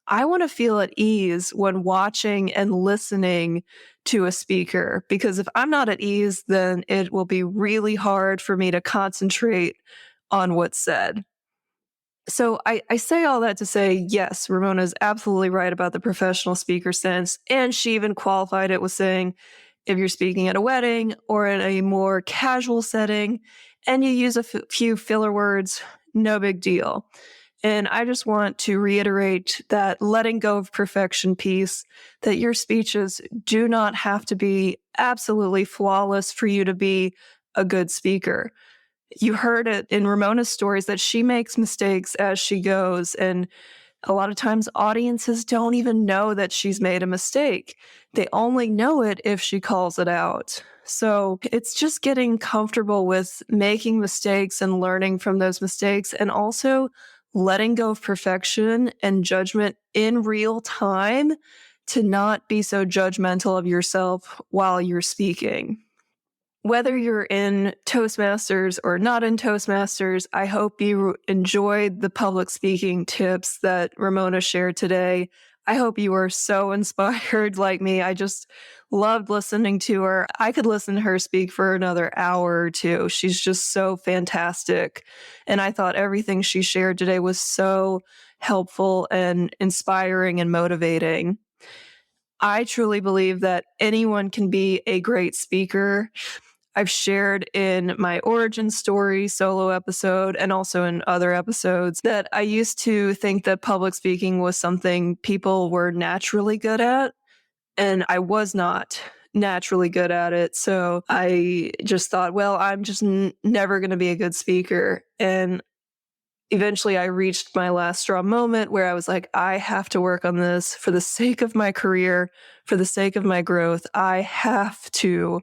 I want to feel at ease when watching and listening to a speaker, because if I'm not at ease, then it will be really hard for me to concentrate on what's said. So I say all that to say, yes, Ramona is absolutely right about the professional speaker sense. And she even qualified it with saying, if you're speaking at a wedding or in a more casual setting and you use a few filler words, no big deal. And I just want to reiterate that letting go of perfection piece, that your speeches do not have to be absolutely flawless for you to be a good speaker. You heard it in Ramona's stories that she makes mistakes as she goes. And a lot of times audiences don't even know that she's made a mistake. They only know it if she calls it out. So it's just getting comfortable with making mistakes and learning from those mistakes, and also letting go of perfection and judgment in real time to not be so judgmental of yourself while you're speaking. Whether you're in Toastmasters or not in Toastmasters, I hope you enjoyed the public speaking tips that Ramona shared today. I hope you were so inspired like me. I just loved listening to her. I could listen to her speak for another hour or two. She's just so fantastic. And I thought everything she shared today was so helpful and inspiring and motivating. I truly believe that anyone can be a great speaker. I've shared in my origin story solo episode and also in other episodes that I used to think that public speaking was something people were naturally good at, and I was not naturally good at it. So I just thought, well, I'm just never going to be a good speaker. And eventually I reached my last straw moment where I was like, I have to work on this for the sake of my career, for the sake of my growth. I have to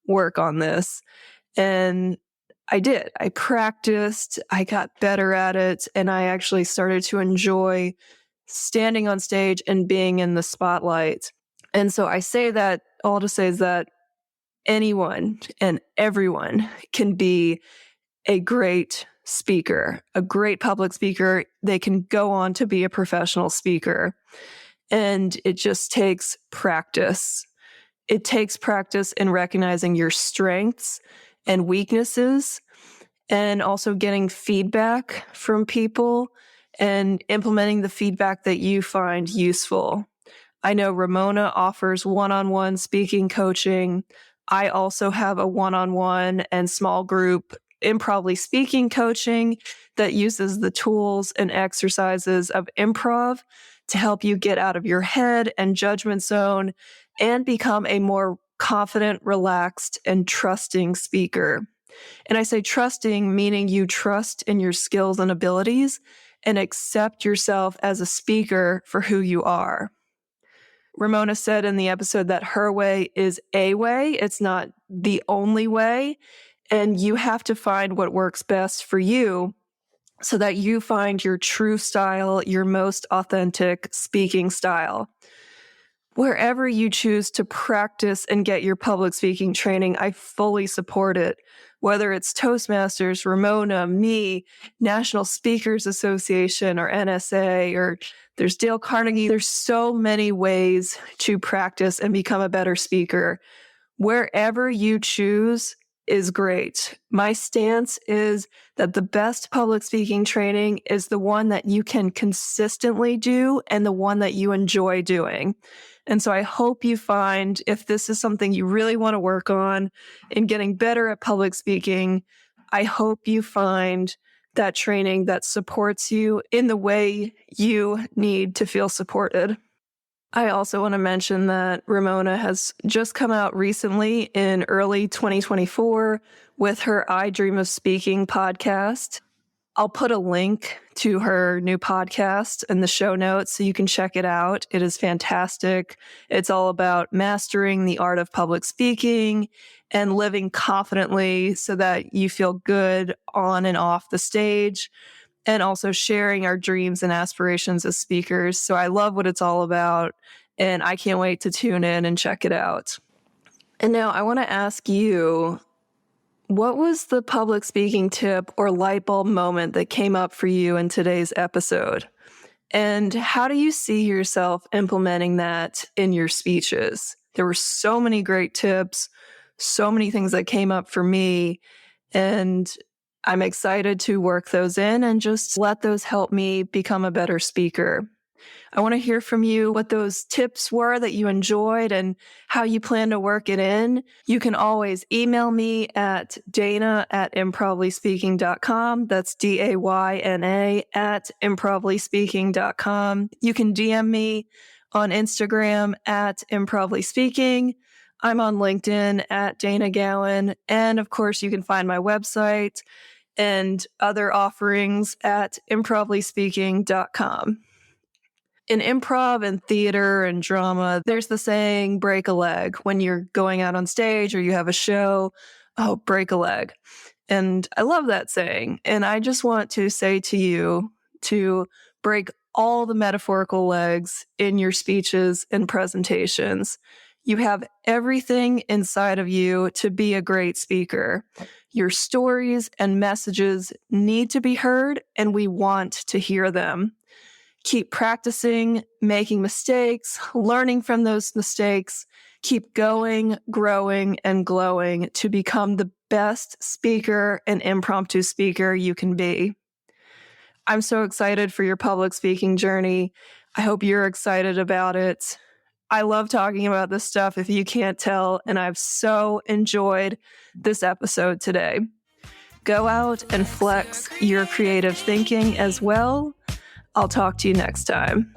work on this. And I did. I practiced, I got better at it, and I actually started to enjoy standing on stage and being in the spotlight. And so I say that all to say is that anyone and everyone can be a great speaker, a great public speaker. They can go on to be a professional speaker. And it just takes practice. It takes practice in recognizing your strengths and weaknesses, and also getting feedback from people and implementing the feedback that you find useful. I know Ramona offers one-on-one speaking coaching. I also have a one-on-one and small group improv speaking coaching that uses the tools and exercises of improv to help you get out of your head and judgment zone and become a more confident, relaxed, and trusting speaker. And I say trusting, meaning you trust in your skills and abilities and accept yourself as a speaker for who you are. Ramona said in the episode that her way is a way. It's not the only way. And you have to find what works best for you so that you find your true style, your most authentic speaking style. Wherever you choose to practice and get your public speaking training, I fully support it. Whether it's Toastmasters, Ramona, me, National Speakers Association, or NSA, or there's Dale Carnegie. There's so many ways to practice and become a better speaker. Wherever you choose is great. My stance is that the best public speaking training is the one that you can consistently do and the one that you enjoy doing. And so I hope you find, if this is something you really want to work on in getting better at public speaking, I hope you find that training that supports you in the way you need to feel supported. I also want to mention that Ramona has just come out recently in early 2024 with her I Dream of Speaking podcast. I'll put a link to her new podcast in the show notes so you can check it out. It is fantastic. It's all about mastering the art of public speaking and living confidently so that you feel good on and off the stage, and also sharing our dreams and aspirations as speakers. So I love what it's all about, and I can't wait to tune in and check it out. And now I want to ask you, what was the public speaking tip or light bulb moment that came up for you in today's episode? And how do you see yourself implementing that in your speeches? There were so many great tips, so many things that came up for me, and I'm excited to work those in and just let those help me become a better speaker. I want to hear from you what those tips were that you enjoyed and how you plan to work it in. You can always email me at dana@improvispeaking.com. That's DAYNA @improvispeaking.com. You can DM me on Instagram at improvispeaking. I'm on LinkedIn at Dana Gowan. And of course, you can find my website and other offerings at improvispeaking.com. In improv and theater and drama, there's the saying, break a leg. When you're going out on stage or you have a show, oh, break a leg. And I love that saying. And I just want to say to you to break all the metaphorical legs in your speeches and presentations. You have everything inside of you to be a great speaker. Your stories and messages need to be heard, and we want to hear them. Keep practicing, making mistakes, learning from those mistakes. Keep going, growing, and glowing to become the best speaker and impromptu speaker you can be. I'm so excited for your public speaking journey. I hope you're excited about it. I love talking about this stuff, if you can't tell, and I've so enjoyed this episode today. Go out and flex your creative thinking as well. I'll talk to you next time.